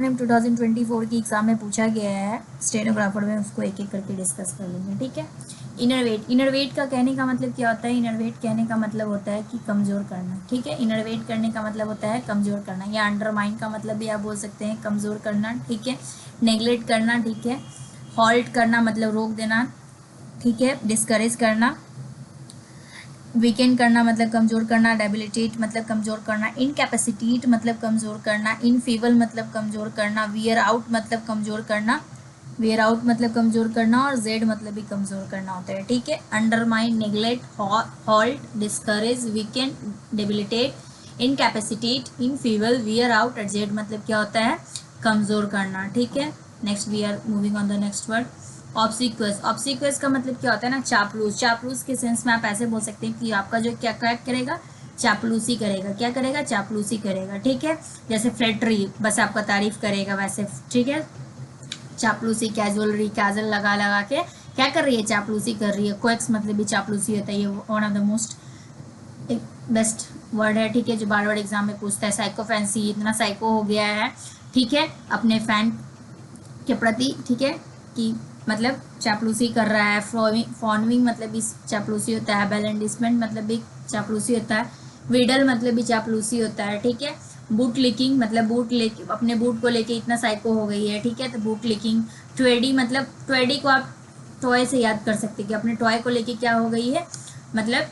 2024 की एग्ज़ाम में पूछा गया है स्टेनोग्राफर में, उसको एक एक करके डिस्कस कर लेंगे। ठीक है। इनरवेट का कहने का मतलब क्या होता है? इनरवेट कहने का मतलब होता है कि कमज़ोर करना। ठीक है। इनरवेट करने का मतलब होता है कमज़ोर करना, या अंडरमाइन का मतलब भी आप बोल सकते हैं कमज़ोर करना। ठीक है। नेगलेक्ट करना। ठीक है। हॉल्ट करना मतलब रोक देना। ठीक है। डिस्करेज करना। वीकेंड करना मतलब कमज़ोर करना। डेबिलिटेट मतलब कमज़ोर करना। इनकैपेसिटेट मतलब कमज़ोर करना। इनफेबल मतलब कमज़ोर करना। वियर आउट मतलब कमज़ोर करना। वेयर आउट मतलब कमज़ोर करना, और जेड मतलब भी कमज़ोर करना होता है। ठीक है। Undermine, neglect, halt, discourage, weakened, debilitate, incapacitate, enfeeble, wear out, और जेड मतलब क्या होता है? कमज़ोर करना। ठीक है। Next we are moving on the next word, obsequious. Obsequious का मतलब क्या होता है ना? चापलूस। चापलूस के सेंस में आप ऐसे बोल सकते हैं कि आपका जो क्या क्रैक करेगा? चापलूसी करेगा। क्या करेगा? चापलूसी करेगा। ठीक है। जैसे फ्लैटरी, बस आपका तारीफ करेगा वैसे। ठीक है। चापलूसी, कैजुअलरी, कैजल लगा लगा के क्या कर रही है? चापलूसी कर रही है। कोएक्स मतलब भी चापलूसी होता है। ये one of the most best word है। ठीक है। जो बार बार एग्जाम में पूछता है। साइको फैंसी, इतना साइको हो गया है। ठीक है। अपने फैन के प्रति। ठीक है। कि मतलब चापलूसी कर रहा है। फॉर्मिंग मतलब भी चापलूसी होता है। बैलेंडिसमेंट मतलब भी चापलूसी होता है। विडल मतलब भी चापलूसी होता है। ठीक है। बूट लिकिंग मतलब बूट लेके, अपने बूट को लेके इतना साइको हो गई है। ठीक है। तो बूट लिकिंग। ट्वेडी मतलब, ट्वेडी को आप टॉय से याद कर सकते हैं कि अपने टॉय को लेके क्या हो गई है, मतलब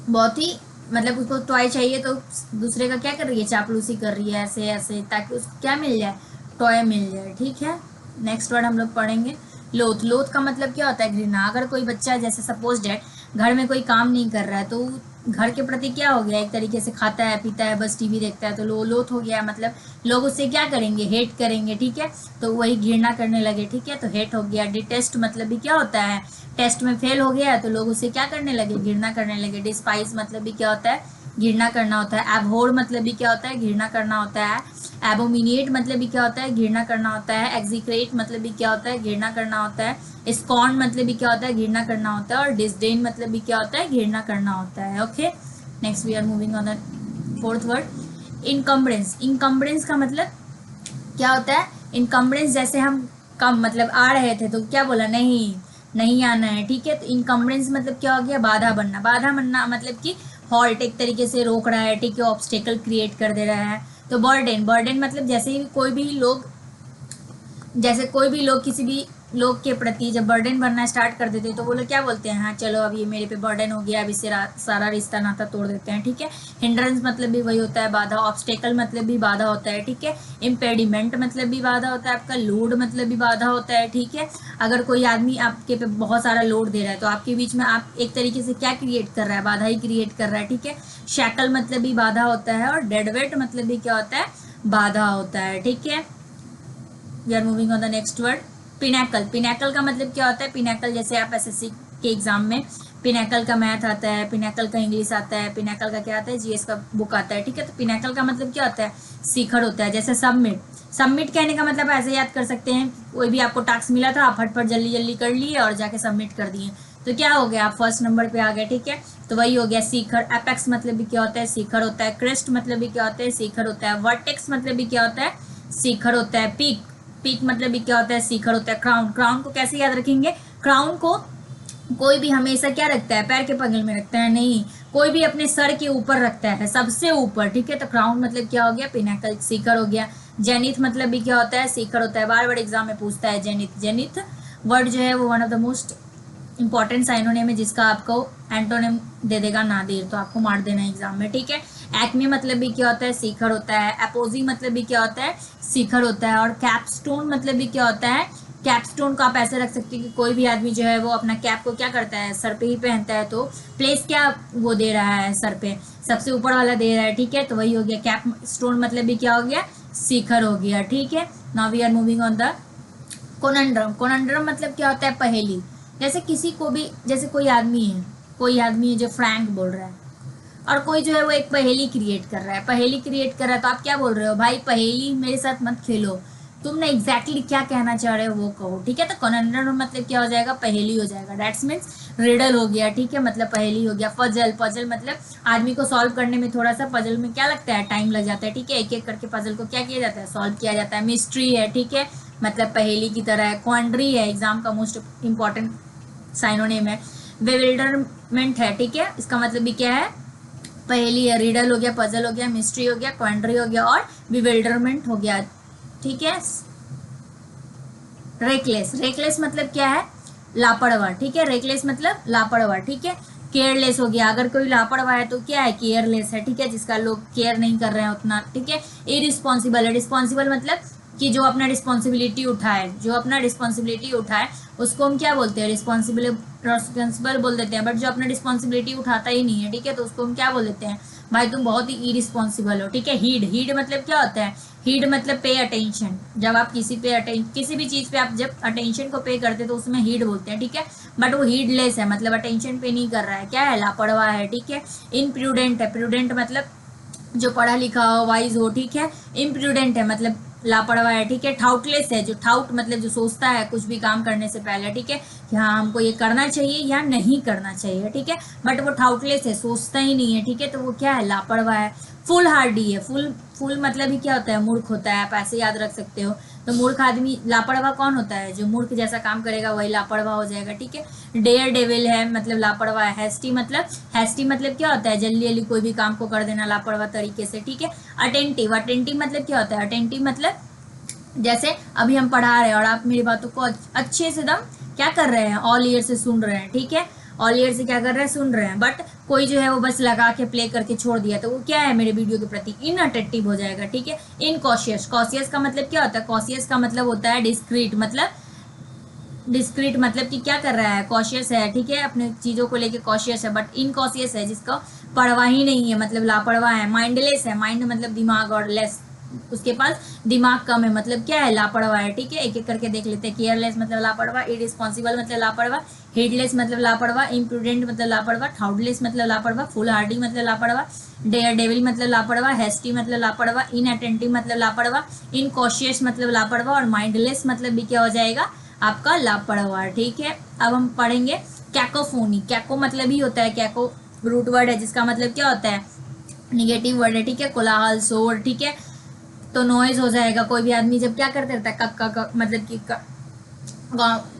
बहुत ही, मतलब उसको टॉय चाहिए तो दूसरे का क्या कर रही है? चापलूसी कर रही है ऐसे ऐसे, ताकि उसको क्या मिल जाए? टॉय मिल जाए। ठीक है। नेक्स्ट वर्ड हम लोग पढ़ेंगे लोथ। लोथ का मतलब क्या होता है? घृणा। अगर कोई बच्चा, जैसे सपोज डेट घर में कोई काम नहीं कर रहा है, तो घर के प्रति क्या हो गया? एक तरीके से खाता है, पीता है, बस टीवी देखता है, तो लोथ हो गया। मतलब लोग उससे क्या करेंगे? हेट करेंगे। ठीक है। तो वही घृणा करने लगे। ठीक है। तो हेट हो गया। डिटेस्ट मतलब भी क्या होता है? टेस्ट में फेल हो गया तो लोग उससे क्या करने लगे? घृणा करने लगे। डिस्पाइस मतलब भी क्या होता है? घृणा करना होता है। एबहोर मतलब भी क्या होता है? घृणा करना होता है। एबोमिनेट मतलब भी क्या होता है? घृणा करना होता है। एक्जिक्रेट मतलब भी क्या होता है? घृणा करना होता है। स्कॉर्न मतलब भी क्या होता है? घृणा करना होता है। और डिसडेन मतलब भी क्या होता है? घृणा करना होता है। Okay. Next we are moving on the fourth word, incumbrance. Incumbrance का मतलब क्या होता है? इनकम्बरेंस, जैसे हम कम मतलब आ रहे थे तो क्या बोला? नहीं, नहीं आना है। ठीक है। तो इनकम्बरेंस मतलब क्या हो गया? बाधा बनना। बाधा बनना मतलब कि हॉल्ट, एक तरीके से रोक रहा है। ठीक है। ऑब्स्टेकल क्रिएट कर दे रहा है। तो बर्डन, बर्डन मतलब जैसे ही कोई भी लोग, जैसे कोई भी लोग किसी भी लोग के प्रति जब बर्डन बनना स्टार्ट कर देते हैं तो वो लोग क्या बोलते हैं? हाँ चलो अब ये मेरे पे बर्डन हो गया, अब इससे सारा रिश्ता नाता तोड़ देते हैं। ठीक है। हिंड्रेंस मतलब भी वही होता है, बाधा। ऑब्स्टेकल मतलब भी बाधा होता है। ठीक है। इम्पेडिमेंट मतलब भी बाधा होता है आपका। लोड मतलब भी बाधा होता है। ठीक है। अगर कोई आदमी आपके पे बहुत सारा लोड दे रहा है तो आपके बीच में आप एक तरीके से क्या क्रिएट कर रहा है? बाधा ही क्रिएट कर रहा है। ठीक है। शैकल मतलब भी बाधा होता है। और डेड वेट मतलब भी क्या होता है? बाधा होता है। ठीक है। We are moving on the next word, pinnacle. Pinnacle का मतलब क्या होता है? पिनैकल, जैसे आप एसएससी के एग्जाम में पिनैकल का मैथ आता है, पिनैकल का इंग्लिश आता है, पिनैकल का क्या आता है? जीएस का बुक आता है। ठीक है। तो पिनैकल का मतलब क्या होता है? शिखर होता है। जैसे सबमिट, सबमिट कहने का मतलब ऐसे याद कर सकते हैं, कोई भी आपको टास्क मिला था, आप फटफट जल्दी जल्दी कर लिए और जाके सबमिट कर दिए, तो क्या हो गया? आप फर्स्ट नंबर पे आ गए। ठीक है। तो वही हो गया शिखर। एपेक्स मतलब भी क्या होता है? शिखर होता है। क्रेस्ट मतलब भी क्या होता है? शिखर होता है। वर्टेक्स मतलब भी क्या होता है? शिखर होता है। पीक, पीक मतलब भी क्या होता है? शिखर होता है। क्राउन, क्राउन को कैसे याद रखेंगे? क्राउन को कोई भी हमेशा क्या रखता है? पैर के बगल में रखता है? नहीं, कोई भी अपने सर के ऊपर रखता है, सबसे ऊपर। ठीक है। तो क्राउन मतलब क्या हो गया? पिनाकल, शिखर हो गया। जेनिथ मतलब भी क्या होता है? शिखर होता है। बार बार एग्जाम में पूछता है जेनिथ। जेनिथ वर्ड जो है वो one of the most important synonym है, जिसका आपको एंटोनिम दे देगा नादिर, तो आपको मार देना है एग्जाम में। ठीक है। एक्मे मतलब भी क्या होता है? शिखर होता है। अपोजी मतलब भी क्या होता है? शिखर होता है। और कैपस्टोन मतलब भी क्या होता है? कैपस्टोन को आप ऐसे रख सकते हैं कि कोई भी आदमी जो है वो अपना कैप को क्या करता है? सर पे ही पहनता है, तो प्लेस क्या वो दे रहा है? सर पे सबसे ऊपर वाला दे रहा है। ठीक है। तो वही हो गया कैप स्टोन, मतलब भी क्या हो गया? शिखर हो गया। ठीक है। Now we are moving on the conundrum. Conundrum मतलब क्या होता है? पहेली। जैसे किसी को भी, जैसे कोई आदमी है, कोई आदमी है जो फ्रैंक बोल रहा है, और कोई जो है वो एक पहेली क्रिएट कर रहा है, पहेली क्रिएट कर रहा है, तो आप क्या बोल रहे हो? भाई पहेली मेरे साथ मत खेलो, तुमने एग्जैक्टली क्या कहना चाह रहे हो वो कहो। ठीक है। तो कॉन्ड्रम मतलब क्या हो जाएगा? पहेली हो जाएगा। दैट्स मीन्स रिडल हो गया, ठीक है, मतलब पहेली हो गया। पजल, पजल मतलब आदमी को सॉल्व करने में थोड़ा सा पजल में क्या लगता है, टाइम लग जाता है, ठीक है, एक एक करके पजल को क्या किया जाता है, सॉल्व किया जाता है। मिस्ट्री है, ठीक है, मतलब पहेली की तरह है। क्वांड्री है, एग्जाम का मोस्ट इंपॉर्टेंट साइनोनिम है। बेविल्डरमेंट है, ठीक है, इसका मतलब भी क्या है, पहेली है। रिडल हो गया, पजल हो गया, मिस्ट्री हो गया, क्वांड्री हो गया और बिविल्डरमेंट हो गया, ठीक है। रेकलेस, रेकलेस मतलब क्या है, लापरवाह, ठीक है, रेकलेस मतलब लापरवाह, ठीक है। केयरलेस हो गया, अगर कोई लापरवाह है तो क्या है, केयरलेस है, ठीक है, जिसका लोग केयर नहीं कर रहे हैं उतना, ठीक है। इरिस्पॉन्सिबल है, रिस्पॉन्सिबल मतलब कि जो अपना रिस्पॉन्सिबिलिटी उठाए, जो अपना रिस्पॉन्सिबिलिटी उठाए उसको हम क्या बोलते हैं, रिस्पॉन्सिबल बोल देते हैं। बट जो अपना रिस्पॉन्सिबिलिटी उठाता ही नहीं है, ठीक है, तो उसको हम क्या बोल देते हैं, भाई तुम बहुत ही इरिस्पॉन्सिबल हो, ठीक है। हीड, हीड मतलब क्या होता है, हीड मतलब पे अटेंशन। जब आप किसी भी चीज पे आप जब अटेंशन को पे करते तो उसमें हीड बोलते हैं, ठीक है। बट वो हीडलेस है, मतलब अटेंशन पे नहीं कर रहा है, क्या है, लापरवाह है, ठीक है। इनप्रूडेंट है, प्रूडेंट मतलब जो पढ़ा लिखा हो, वाइज हो, ठीक है। इम्प्रूडेंट है मतलब लापरवाह है, ठीक है। ठाउटलेस है, जो ठाउट मतलब जो सोचता है कुछ भी काम करने से पहले, ठीक है, कि हाँ हमको ये करना चाहिए या नहीं करना चाहिए, ठीक है। बट वो ठाउटलेस है, सोचता ही नहीं है, ठीक है, तो वो क्या है, लापरवाह है। फुल हार्डी है, फुल फुल मतलब ही क्या होता है, मूर्ख होता है, आप ऐसे याद रख सकते हो। तो मूर्ख आदमी, लापरवाह कौन होता है, जो मूर्ख जैसा काम करेगा वही लापरवाह हो जाएगा, ठीक है। डेयर डेविल है, मतलब लापरवाह है। हैस्टी मतलब क्या होता है, जल्दी जल्दी कोई भी काम को कर देना लापरवाह तरीके से, ठीक है। अटेंटिव, अटेंटिव मतलब क्या होता है, अटेंटिव मतलब जैसे अभी हम पढ़ा रहे हैं और आप मेरी बातों को अच्छे से एकदम क्या कर रहे हैं, ऑल ईयर से सुन रहे हैं, ठीक है। ऑल ईयर से क्या कर रहे हैं, सुन रहे हैं। बट कोई जो है वो बस लगा के प्ले करके छोड़ दिया तो वो क्या है, मेरे वीडियो के प्रति इनअटेंटिव हो जाएगा, ठीक है। इनकॉशियस, कॉशियस का मतलब क्या होता है, कॉशियस का मतलब होता है डिस्क्रीट, मतलब डिस्क्रीट मतलब कि क्या कर रहा है, कॉशियस है, ठीक है, अपने चीजों को लेके कॉशियस है। बट इनकॉशियस है जिसका परवाह ही नहीं है, मतलब लापरवाह है। माइंडलेस है, माइंड मतलब दिमाग, और लेस उसके पास दिमाग कम है, मतलब क्या है, लापरवाह है, ठीक है। एक एक करके देख लेते हैं। केयरलेस मतलब लापरवाह, इरिस्पॉन्सिबल मतलब लापरवाह, हेडलेस मतलब लापरवाह, इम्प्रूडेंट मतलब लापरवाह, थाउटलेस मतलब लापरवाह, फुल हार्डी मतलब लापरवाह, डेयर डेविल मतलब लापरवाह, हेस्टी मतलब लापरवाह, इनअटेंटिव मतलब लापरवाह, इनकॉशियस मतलब लापरवाह और माइंडलेस मतलब भी क्या हो जाएगा, आपका लापरवाह, ठीक है। अब हम पढ़ेंगे कैकोफोनी। कैको मतलब ही होता है, कैको रूट वर्ड है जिसका मतलब क्या होता है, निगेटिव वर्ड है, ठीक है। कोलाहल, शोर, ठीक है, तो नॉइज हो जाएगा। कोई भी आदमी जब क्या करते रहता है, कक मतलब कि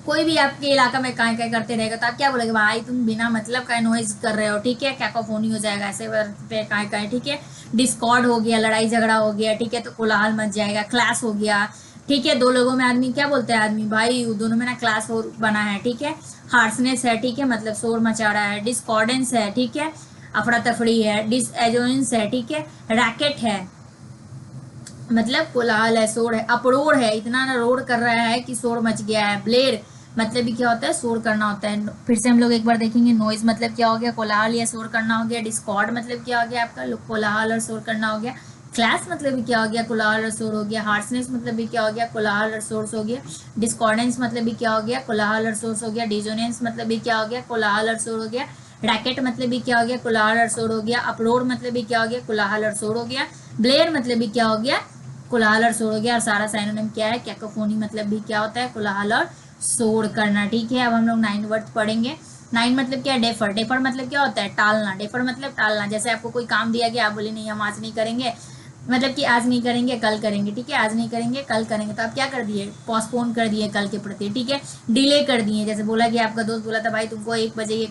कोई भी आपके इलाका में काय काय करते रहेगा तो आप क्या बोलोगे, भाई तुम बिना मतलब का नॉइज कर रहे हो, ठीक है, कैकोफोनी हो जाएगा ऐसे पे काय काय, ठीक है। डिस्कॉर्ड हो गया, लड़ाई झगड़ा हो गया, ठीक है, तो कोलाहल मच जाएगा। क्लास हो गया, ठीक है, दो लोगों में आदमी क्या बोलते हैं, आदमी भाई दोनों में ना क्लास हो बना है, ठीक है। हार्सनेस है, ठीक है, मतलब शोर मचा रहा है। डिस्कॉर्डेंस है, ठीक है, अफरा तफड़ी है। डिसएजोनेंस है, ठीक है। रैकेट है, मतलब कोलाहल है, शोर है। अपरोड़ है, इतना ना रोड कर रहा है कि शोर मच गया है। ब्लेर मतलब भी क्या होता है, शोर करना होता है। फिर से हम लोग एक बार देखेंगे। नॉइज मतलब क्या हो गया, कोलाहल या शोर करना हो गया। डिस्कॉर्ड मतलब क्या हो गया आपका, कोलाहल और शोर करना हो गया। क्लास मतलब भी क्या हो गया, कोलाहल और शोर हो गया। हार्सनेस मतलब भी क्या हो गया, कोलाहल और शोर हो गया। डिस्कॉर्डेंस मतलब भी क्या हो गया, कोलाहल और शोर हो गया। डिजोनेंस मतलब भी क्या हो गया, कोलाहल और शोर हो गया। रैकेट मतलब भी क्या हो गया, कोलाहल और शोर हो गया। अपरोड़ मतलब भी क्या हो गया, कोलाहल और शोर हो गया। ब्लेयर मतलब भी क्या हो गया, कोलाहल और शोर हो गया। और सारा साइनोनिम क्या है, कैकोफोनी मतलब भी क्या होता है, कोलाहल और शोर करना, ठीक है। अब हम लोग 9 वर्ड पढ़ेंगे। 9 मतलब क्या है, डेफर। डेफर मतलब क्या होता है, टालना। डेफर मतलब टालना। जैसे आपको कोई काम दिया गया, आप बोले नहीं हम आज नहीं करेंगे, मतलब कि आज नहीं करेंगे कल करेंगे, ठीक है, आज नहीं करेंगे कल करेंगे, तो आप क्या कर दिए, पोस्टपोन कर दिए कल के प्रति, ठीक है। डिले कर दिए, जैसे बोला कि आपका दोस्त बोला था भाई तुमको 1 बजे ये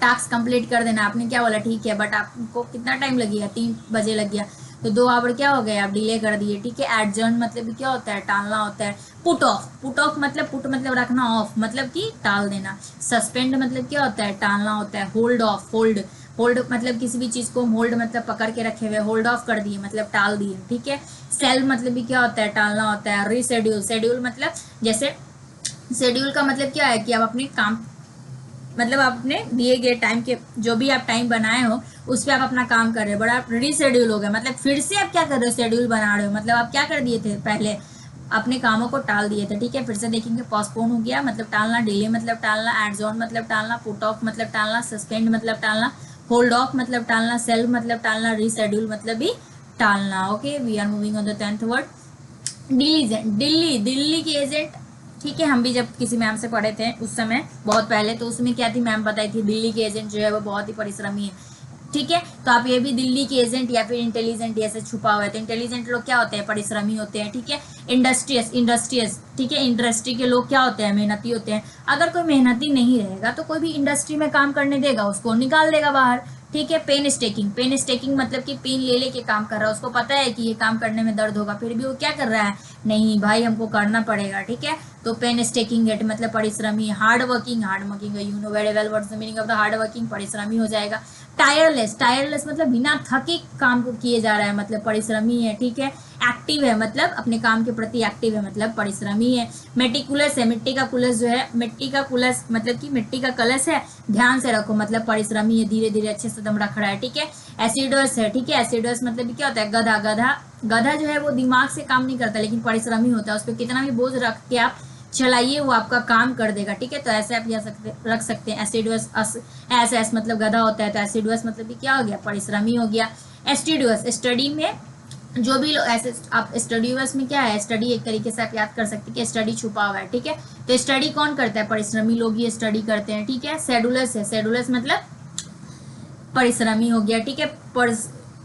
टास्क कंप्लीट कर देना, आपने क्या बोला ठीक है, बट आपको कितना टाइम लग गया, 3 बजे लग गया, तो 2 आवर क्या हो गए, आप डिले कर दिए, ठीक है। एडजर्न मतलब भी क्या होता है, टालना होता है। पुट ऑफ, पुट ऑफ मतलब पुट मतलब रखना, ऑफ मतलब कि टाल देना। सस्पेंड मतलब क्या होता है, टालना होता है। होल्ड ऑफ, होल्ड होल्ड मतलब किसी भी चीज को होल्ड मतलब पकड़ के रखे हुए, होल्ड ऑफ कर दिए मतलब टाल दिए, ठीक है। सेल मतलब भी क्या होता है, टालना होता है। रीशेड्यूल, शेड्यूल मतलब जैसे शेड्यूल का मतलब क्या है कि आप अपने काम, मतलब आप अपने दिए गए टाइम के जो भी आप टाइम बनाए हो उस पर आप अपना काम कर रहे हो, बट आप रीशेड्यूल हो गए, मतलब फिर से आप क्या कर रहे हो, शेड्यूल बना रहे हो, मतलब आप क्या कर दिए थे पहले, अपने कामों को टाल दिए थे, ठीक है। फिर से देखेंगे, पोस्टपोन हो गया मतलब टालना, डिले मतलब टालना, एडजॉर्न मतलब टालना, पुट ऑफ मतलब टालना, सस्पेंड मतलब टालना, होल्ड ऑफ मतलब टालना, सेल मतलब टालना, रीशेड्यूल मतलब भी टालना। Okay, we are moving on the 10th word. Diligent, Delhi, Delhi की एजेंट ठीक है, हम भी जब किसी मैम से पढ़े थे उस समय बहुत पहले, तो उसमें क्या थी मैम बताई थी, दिल्ली के एजेंट जो है वो बहुत ही परिश्रमी है। ठीक है, तो आप ये भी दिल्ली के एजेंट या फिर इंटेलिजेंट ऐसे छुपा हुआ है, तो इंटेलिजेंट लोग क्या होते हैं, परिश्रमी होते हैं। ठीक है, इंडस्ट्रियस, ठीक है, इंडस्ट्री के लोग क्या होते हैं, मेहनती होते हैं। अगर कोई मेहनती नहीं रहेगा तो कोई भी इंडस्ट्री में काम करने देगा, उसको निकाल देगा बाहर। ठीक है, पेन स्टेकिंग मतलब कि पेन ले लेके काम कर रहा है, उसको पता है कि ये काम करने में दर्द होगा, फिर भी वो क्या कर रहा है, नहीं भाई हमको करना पड़ेगा। ठीक है, तो पेन स्टेकिंग गेट मतलब परिश्रमी। Hard working you know very well what's the meaning of the hard working, परिश्रमी हो जाएगा। टायरलेस मतलब बिना थके काम को किए जा रहा है, मतलब परिश्रमी है। ठीक है, एक्टिव है मतलब अपने काम के प्रति एक्टिव है, मतलब परिश्रमी है। मेटिकुलस है, मिट्टी का कुलस जो है, मिट्टी का कुलस मतलब कि मिट्टी का कलश है, ध्यान से रखो, मतलब परिश्रमी है, धीरे धीरे अच्छे से दम रख रहा है। ठीक है, एसिडस है। ठीक है, एसिडस मतलब क्या होता है, गधा जो है वो दिमाग से काम नहीं करता लेकिन परिश्रमी होता है, उस पर कितना भी बोझ रख के आप चलाइए वो आपका काम कर देगा। ठीक है, तो ऐसे आप रख सकते हैं एसिडुअस। एस मतलब गधा होता है, तो एसिडुअस मतलब भी क्या हो गया, परिश्रमी हो गया। एस्टिडुअस, स्टडी में जो भी लोग ऐसे, आप स्टडीवर्स में क्या है, स्टडी एक तरीके से आप याद कर सकते हैं कि स्टडी छुपा हुआ है। ठीक है, तो स्टडी कौन करता है, परिश्रमी लोग ये स्टडी करते हैं। ठीक है, सेडुलस है, सेडुलस मतलब परिश्रमी हो गया। ठीक है,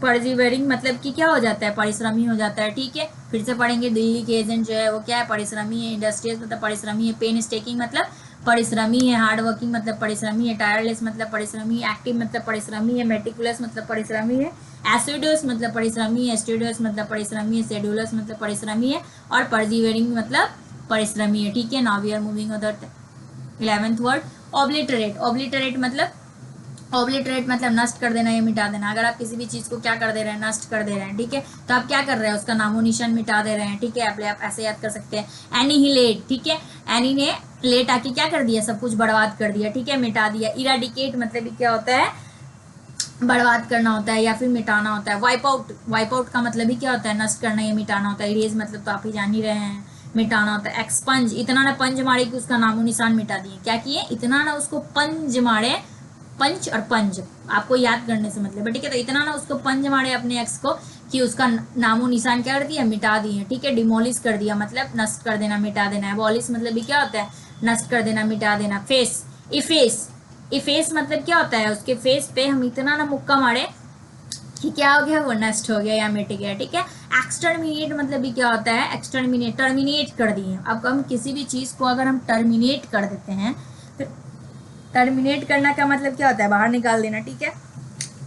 परजिवेरिंग मतलब कि क्या हो जाता है, परिश्रमी हो जाता है। ठीक है, फिर से पढ़ेंगे, दिल्ली के एजेंट जो है वो क्या है, परिश्रमी है। इंडस्ट्रियस मतलब परिश्रमी है। पेन स्टेकिंग मतलब परिश्रमी है। हार्ड वर्किंग मतलब परिश्रमी है। टायरलेस मतलब परिश्रमी है। एक्टिव मतलब परिश्रमी है। मेटिकुलस मतलब परिश्रमी है। एसिडुअस मतलब परिश्रमी है। एस्टिडुअस मतलब परिश्रमी है। शेड्यूलस मतलब परिश्रमी है। और परजिवेरिंग मतलब परिश्रमी है। ठीक है, now we are moving other 11th word, obliterate मतलब नष्ट कर देना या मिटा देना। अगर आप किसी भी चीज को क्या कर दे रहे हैं, नष्ट कर दे रहे हैं। ठीक है, तो आप क्या कर रहे हैं, उसका नामो निशान मिटा दे रहे हैं। ठीक है, आप ऐसे याद कर सकते हैं। एनीहिलेट, ठीक है, एनी ने लेट आके क्या कर दिया, सब कुछ बर्बाद कर दिया। ठीक है, मिटा दिया। इराडिकेट मतलब क्या होता है, बर्बाद करना होता है या फिर मिटाना होता है। वाइप आउट का मतलब ही क्या होता है, नष्ट करना या मिटाना होता है। इरेज मतलब तो आप ही जान ही रहे हैं, मिटाना होता है। एक्सपंज, इतना ना पंज मारे कि उसका नामो निशान मिटा दिए। क्या किए, इतना ना उसको पंज मारे, पंच और पंज आपको याद करने से मतलब है। ठीक है, तो इतना ना उसको पंज मारे अपने एक्स को कि उसका नामो निशान क्या कर दिया, मिटा दिए। ठीक है, डिमोलिश कर दिया मतलब नष्ट कर देना, मिटा देना है। अबॉलिश मतलब भी क्या होता है, नष्ट कर देना, मिटा देना। फेस, इफेस मतलब क्या होता है, उसके फेस पे हम इतना ना मुक्का मारे कि क्या हो गया, वो नष्ट हो गया या मिट गया। ठीक है, एक्सटर्मिनेट मतलब भी क्या होता है, एक्सटर्मिनेट, टर्मिनेट कर दिए। अब हम किसी भी चीज को अगर हम टर्मिनेट कर देते हैं, तो टर्मिनेट करना का मतलब क्या होता है, बाहर निकाल देना। ठीक है,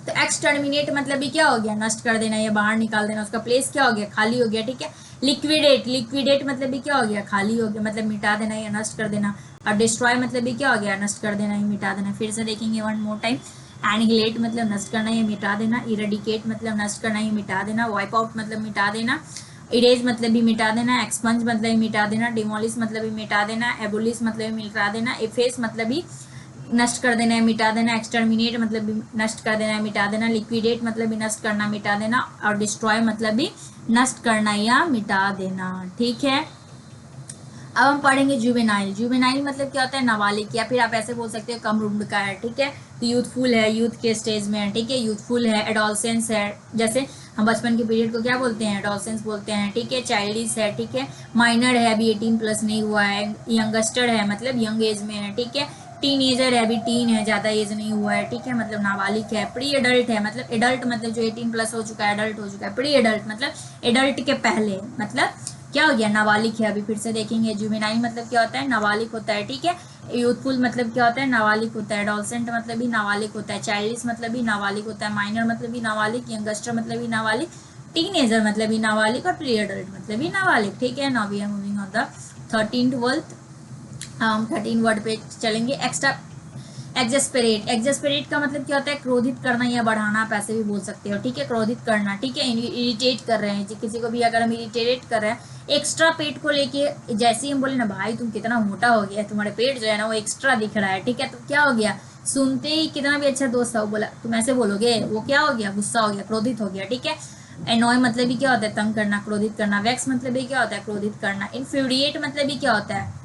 तो एक्सटर्मिनेट मतलब भी क्या हो गया, नष्ट कर देना या बाहर निकाल देना, उसका प्लेस क्या हो गया, खाली हो गया। ठीक है, लिक्विडेट मतलब भी क्या हो गया, खाली हो गया, मतलब मिटा देना या नष्ट कर देना। और डिस्ट्रॉय मतलब भी क्या हो गया, नष्ट कर देना या मिटा देना। फिर से देखेंगे वन मोर टाइम। एनिहिलेट मतलब नष्ट करना या मिटा देना। इरेडिकेट मतलब नष्ट करना या मिटा देना। वाइप आउट मतलब मिटा देना। इरेज मतलब भी मिटा देना। एक्सपंज मतलब भी मिटा देना। डिमोलिश मतलब भी मिटा देना। एबोलिश मतलब भी मिटा देना। इफेस मतलब भी नष्ट कर देना है, मिटा देना। एक्सटर्मिनेट मतलब भी नष्ट कर देना है, मिटा देना। लिक्विडेट मतलब भी नष्ट करना, मिटा देना। और डिस्ट्रॉय मतलब भी नष्ट करना या मिटा देना। ठीक है, अब हम पढ़ेंगे जुवेनाइल मतलब क्या होता है, नाबालिग, या फिर आप ऐसे बोल सकते हो कम उम्र का है। ठीक है, तो यूथफुल है, यूथ के स्टेज में है। ठीक है, यूथफुल है। एडोलसेंस है, जैसे हम बचपन के पीरियड को क्या बोलते हैं, एडोलसेंस बोलते हैं। ठीक है, चाइल्डिश है। ठीक है, माइनर है, अभी 18+ नहीं हुआ है। यंगस्टर है मतलब यंग एज में है। ठीक है, टीनेजर है, अभी टीन है, ज़्यादा एज नहीं हुआ है। ठीक है, मतलब नाबालिग है। प्री एडल्ट है, मतलब एडल्ट मतलब जो 18+ हो चुका है, एडल्ट हो चुका है। प्री एडल्ट मतलब एडल्ट के पहले, मतलब क्या हो गया, नाबालिग है। अभी फिर से देखेंगे, जुवेनाइल मतलब क्या होता है, नाबालिग होता है। ठीक है, यूथफुल मतलब क्या होता है, नाबालिग होता है। एडोलसेंट मतलब भी नाबालिग होता है। चाइल्डिश मतलब भी नाबालिग होता है। माइनर मतलब भी नाबालिग। यंगस्टर मतलब भी नाबालिग। टीनेजर मतलब भी नाबालिग। और प्री एडल्ट मतलब भी नाबालिग। ठीक है, now we are moving on the 13th word. हम 13 वर्ड पे चलेंगे। एग्जेस्परेट का मतलब क्या होता है, क्रोधित करना या बढ़ाना, आप ऐसे भी बोल सकते हो। ठीक है, क्रोधित करना। ठीक है, इरिटेट कर रहे हैं किसी को भी, अगर हम इरिटेट कर रहे हैं एक्स्ट्रा पेट को लेके, जैसे ही हम बोले ना भाई तुम कितना मोटा हो गया, तुम्हारे पेट जो है ना वो एक्स्ट्रा दिख रहा है। ठीक है, तो क्या हो गया, सुनते ही कितना भी अच्छा दोस्त था वो बोला, तुम ऐसे बोलोगे, वो क्या हो गया, गुस्सा हो गया, क्रोधित हो गया। ठीक है, एनॉय मतलब भी क्या होता है, तंग करना, क्रोधित करना। वेक्स मतलब भी क्या होता है, क्रोधित करना। इन्फ्यूरिएट मतलब भी क्या होता है,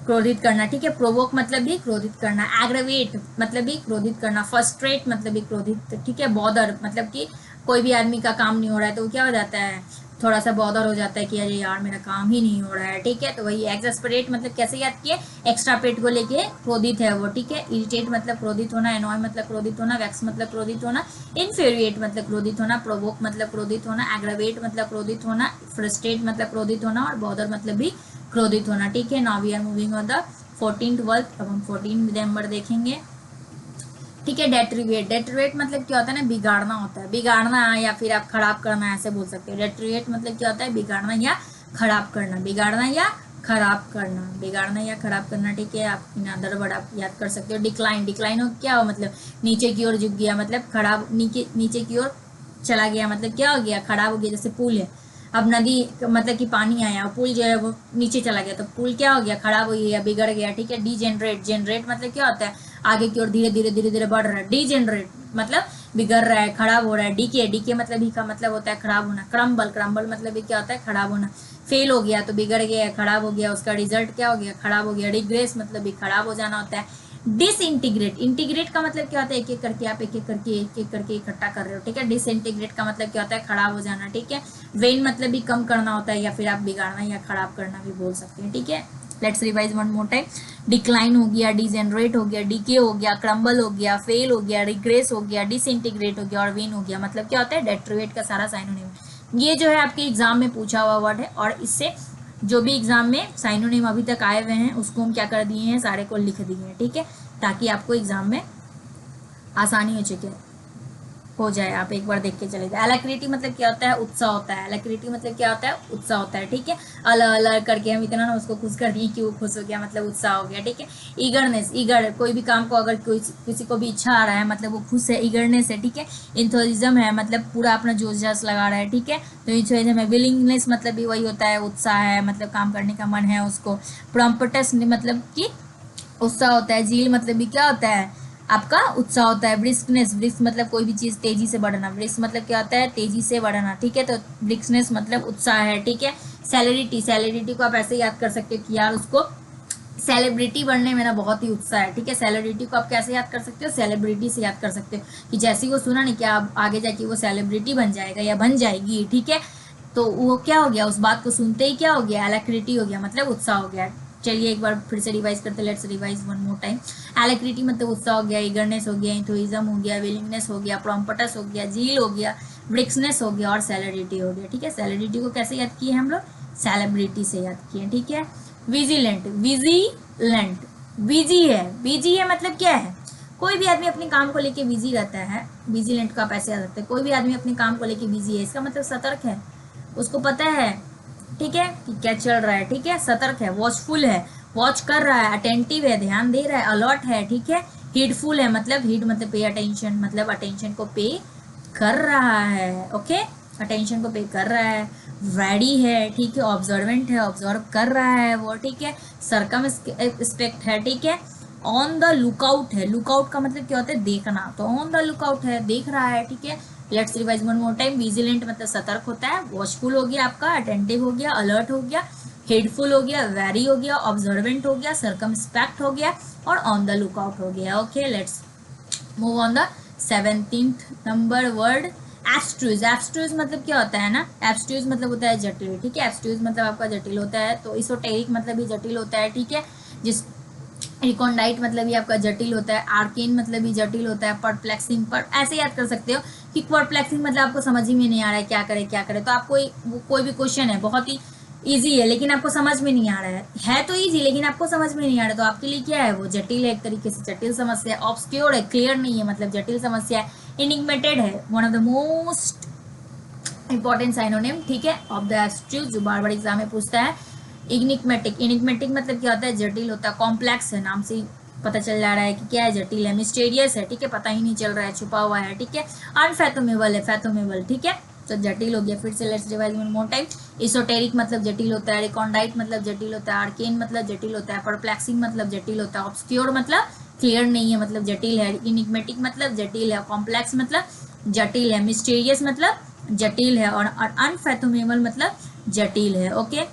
क्रोधित करना। ठीक है, प्रोवोक मतलब भी क्रोधित करना। एग्रेवेट मतलब भी क्रोधित करना। फर्स्ट्रेट मतलब भी क्रोधित। ठीक है, बॉदर मतलब कि कोई भी आदमी का काम नहीं हो रहा है तो क्या हो जाता है, थोड़ा सा बॉदर हो जाता है कि अरे यार मेरा काम ही नहीं हो रहा है, ठीक है। तो वही एक्सएस्परेट मतलब कैसे याद किए, एक्स्ट्रा पेट को लेके क्रोधित है वो, ठीक है। इरिटेट मतलब क्रोधित होना, एनॉय मतलब क्रोधित होना, वैक्स मतलब क्रोधित होना, इन्फेरिएट मतलब क्रोधित होना, प्रोवोक मतलब क्रोधित होना, एग्रावेट मतलब क्रोधित होना, फ्रस्ट्रेट मतलब क्रोधित होना, और बॉदर मतलब भी क्रोधित होना, ठीक है। Now we are moving on the 14th word. अब हम 14 नंबर देखेंगे, ठीक है। डेट्रीवेट, डेट्रीवेट मतलब क्या होता है ना, बिगाड़ना होता है, बिगाड़ना या फिर आप खराब करना ऐसे बोल सकते हो। डेट्रीवेट मतलब क्या होता है, बिगाड़ना या खराब करना, बिगाड़ना या खराब करना, बिगाड़ना या खराब करना, ठीक है। आप इन अदर वर्ड आप याद कर सकते हो। डिक्लाइन, डिक्लाइन हो क्या हो, मतलब नीचे की ओर झुक गया, मतलब खराब, नीचे की ओर चला गया, मतलब क्या हो गया, खराब हो गया। जैसे पुल है, अब नदी मतलब कि पानी आया, पुल जो है वो नीचे चला गया, तो पुल क्या हो गया, खराब हो गया, बिगड़ गया, ठीक है। डीजेनरेट, जेनरेट मतलब क्या होता है, आगे की ओर धीरे धीरे धीरे धीरे बढ़ रहा है। डीजेनरेट मतलब बिगड़ रहा है, खराब हो रहा है। डीके, डीके मतलब ही का मतलब होता है खराब होना। क्रम्बल, क्रम्बल मतलब भी क्या होता है, खराब होना। फेल हो गया तो बिगड़ गया, खराब हो गया, उसका रिजल्ट क्या हो गया, खराब हो गया। रिग्रेस मतलब भी खराब हो जाना होता है। डिसइंटीग्रेट, इंटीग्रेट का मतलब क्या होता है, एक एक करके आप एक एक करके इकट्ठा कर रहे हो, ठीक है। डिसइंटीग्रेट का मतलब क्या होता है, खराब हो जाना, ठीक है। वेन मतलब भी कम करना होता है, या फिर आप बिगाड़ना या खराब करना भी बोल सकते हैं, ठीक है। Let's revise one more time. Decline हो गया, डिजेनरेट हो गया, डीके हो गया, क्रम्बल हो गया, फेल हो गया, रिग्रेस हो गया, डिसइंटीग्रेट हो गया, और वेन हो गया। मतलब क्या होता है, डेट्रीवेट का सारा साइनोनिम। ये जो है आपके एग्जाम में पूछा हुआ वर्ड है, और इससे जो भी एग्जाम में साइनोनिम अभी तक आए हुए हैं उसको हम क्या कर दिए हैं, सारे को लिख दिए हैं, ठीक है, ताकि आपको एग्जाम में आसानी हो जाए। आप एक बार देख के चले जाए। एलैक्रिटी मतलब क्या होता है, उत्साह होता है। एलैक्रिटी मतलब क्या होता है, उत्साह होता है, ठीक है। अल अल करके हम इतना ना उसको खुश कर दिए कि वो खुश हो गया, मतलब उत्साह हो गया, ठीक है। ईगरनेस, ईगर कोई भी काम को अगर किसी को भी इच्छा आ रहा है मतलब वो खुश है, ईगरनेस है, ठीक है। इंथुजिज्म है मतलब पूरा अपना जोश जाश लगा रहा है, ठीक है, तो इंथुजिज्म है। विलिंगनेस मतलब भी वही होता है, उत्साह है, मतलब काम करने का मन है उसको। प्रॉम्प्टस मतलब कि उत्साह होता है। झील मतलब भी क्या होता है, आपका उत्साह होता है। ब्रिस्कनेस, ब्रिस्क मतलब कोई भी चीज तेजी से बढ़ना, ब्रिस्क मतलब क्या होता है, तेजी से बढ़ना, ठीक है। तो ब्रिस्कनेस मतलब उत्साह है, ठीक है। सेलिब्रिटी, सेलिब्रिटी को आप ऐसे याद कर सकते हो कि यार उसको सेलिब्रिटी बनने में ना बहुत ही उत्साह है, ठीक है। सेलिब्रिटी को आप कैसे याद कर सकते हो, सेलिब्रिटी से याद कर सकते हो कि जैसे ही वो सुना नहीं क्या आगे जाके वो सेलिब्रिटी बन जाएगा या बन जाएगी, ठीक है। तो वो क्या हो गया, उस बात को सुनते ही क्या हो गया, एलैक्रिटी हो गया, मतलब उत्साह हो गया। चलिए एक बार फिर से रिवाइज करते, let's revise one more time. Alacrity मतलब उत्साह हो गया, ईगरनेस हो गया, इंथुजिज्म हो गया, विलिंगनेस हो गया, प्रॉम्प्टस हो गया, जील हो गया, ब्रिक्सनेस हो गया, और सेलिब्रिटी हो गया, ठीक है। सेलिब्रिटी को कैसे याद किए हम लोग, सेलिब्रिटी से याद किए, ठीक है। विजिलेंट, विजिलेंट, बिजी है, बिजी है मतलब क्या है, कोई भी आदमी अपने काम को लेके बिजी रहता है। विजिलेंट को आप ऐसे याद रखते हैं, कोई भी आदमी अपने काम को लेके बिजी है, इसका मतलब सतर्क है, उसको पता है, ठीक है, कि क्या चल रहा है, ठीक है। सतर्क है, वॉचफुल है, वॉच कर रहा है, अटेंटिव है, ध्यान दे रहा है, अलर्ट है, ठीक है। हीडफुल है मतलब हीड मतलब पे अटेंशन, मतलब अटेंशन को पे कर रहा है, ओके, अटेंशन को पे कर रहा है। रेडी है, ठीक है। ऑब्जर्वेंट है, ऑब्जर्व कर रहा है वो, ठीक है। सर्कमस्पेक्ट है, ठीक है। ऑन द लुकआउट है, लुकआउट का मतलब क्या होता है, देखना, तो ऑन द लुकआउट है, देख रहा है, ठीक है। Let's revise one more time. Vigilant मतलब सतर्क होता है, वॉचफुल हो गया आपका, अटेंटिव हो गया, अलर्ट हो गया, हेडफुल हो गया, वेरी हो गया, ऑब्जर्वेंट हो गया, सर्कमस्पेक्ट हो गया, और ऑन द लुकआउट हो गया, okay. Let's move on the 17th number word, abstruse. Abstruse मतलब क्या होता है ना, एब्स्ट्रूज मतलब होता है जटिल, ठीक है। एब्स्ट्रूज मतलब आपका जटिल होता है, तो इसोटेरिक मतलब भी जटिल होता है, ठीक है। जिस रिकॉन्डाइट मतलब भी आपका जटिल होता है, आर्केन मतलब भी जटिल होता है, परप्लेक्सिंग, पर ऐसे याद कर सकते हो कि परप्लेक्सिंग मतलब आपको समझ ही में नहीं आ रहा है क्या करे क्या करे, तो आपको कोई भी क्वेश्चन है बहुत ही इजी है लेकिन आपको समझ में नहीं आ रहा है तो इजी लेकिन आपको समझ में नहीं आ रहा है, तो आपके लिए क्या है, वो जटिल है, एक तरीके से जटिल समस्या है। ऑब्सक्योर है, क्लियर नहीं है, मतलब जटिल समस्या है। इनिग्मेटेड है, one of the most important synonym, ठीक है, ऑफ द एब्स्ट्रूज, जो बार बार एग्जाम में पूछता है। इग्निकमेटिक, इनिग्मेटिक मतलब क्या होता है, जटिल होता है। कॉम्प्लेक्स है, नाम से ही पता चल जा रहा है कि क्या है, जटिल है। मिस्टीरियस है, ठीक है, पता ही नहीं चल रहा है, छुपा हुआ है, ठीक है। अनफैथोमेबल है, फैथोमेबल, ठीक है, तो जटिल हो गया। फिर से let's revise one more time. Esoteric मतलब जटिल होता है, रिकॉन्डाइट मतलब जटिल होता है, आर्केन मतलब जटिल होता है, परप्लेक्सिंग मतलब जटिल होता है, ऑब्सक्योर मतलब क्लियर नहीं है, मतलब जटिल है, इनिग्मेटिक मतलब जटिल है, कॉम्प्लेक्स मतलब जटिल है, मिस्टीरियस मतलब जटिल है, और अनफैथोमेबल मतलब जटिल है, okay.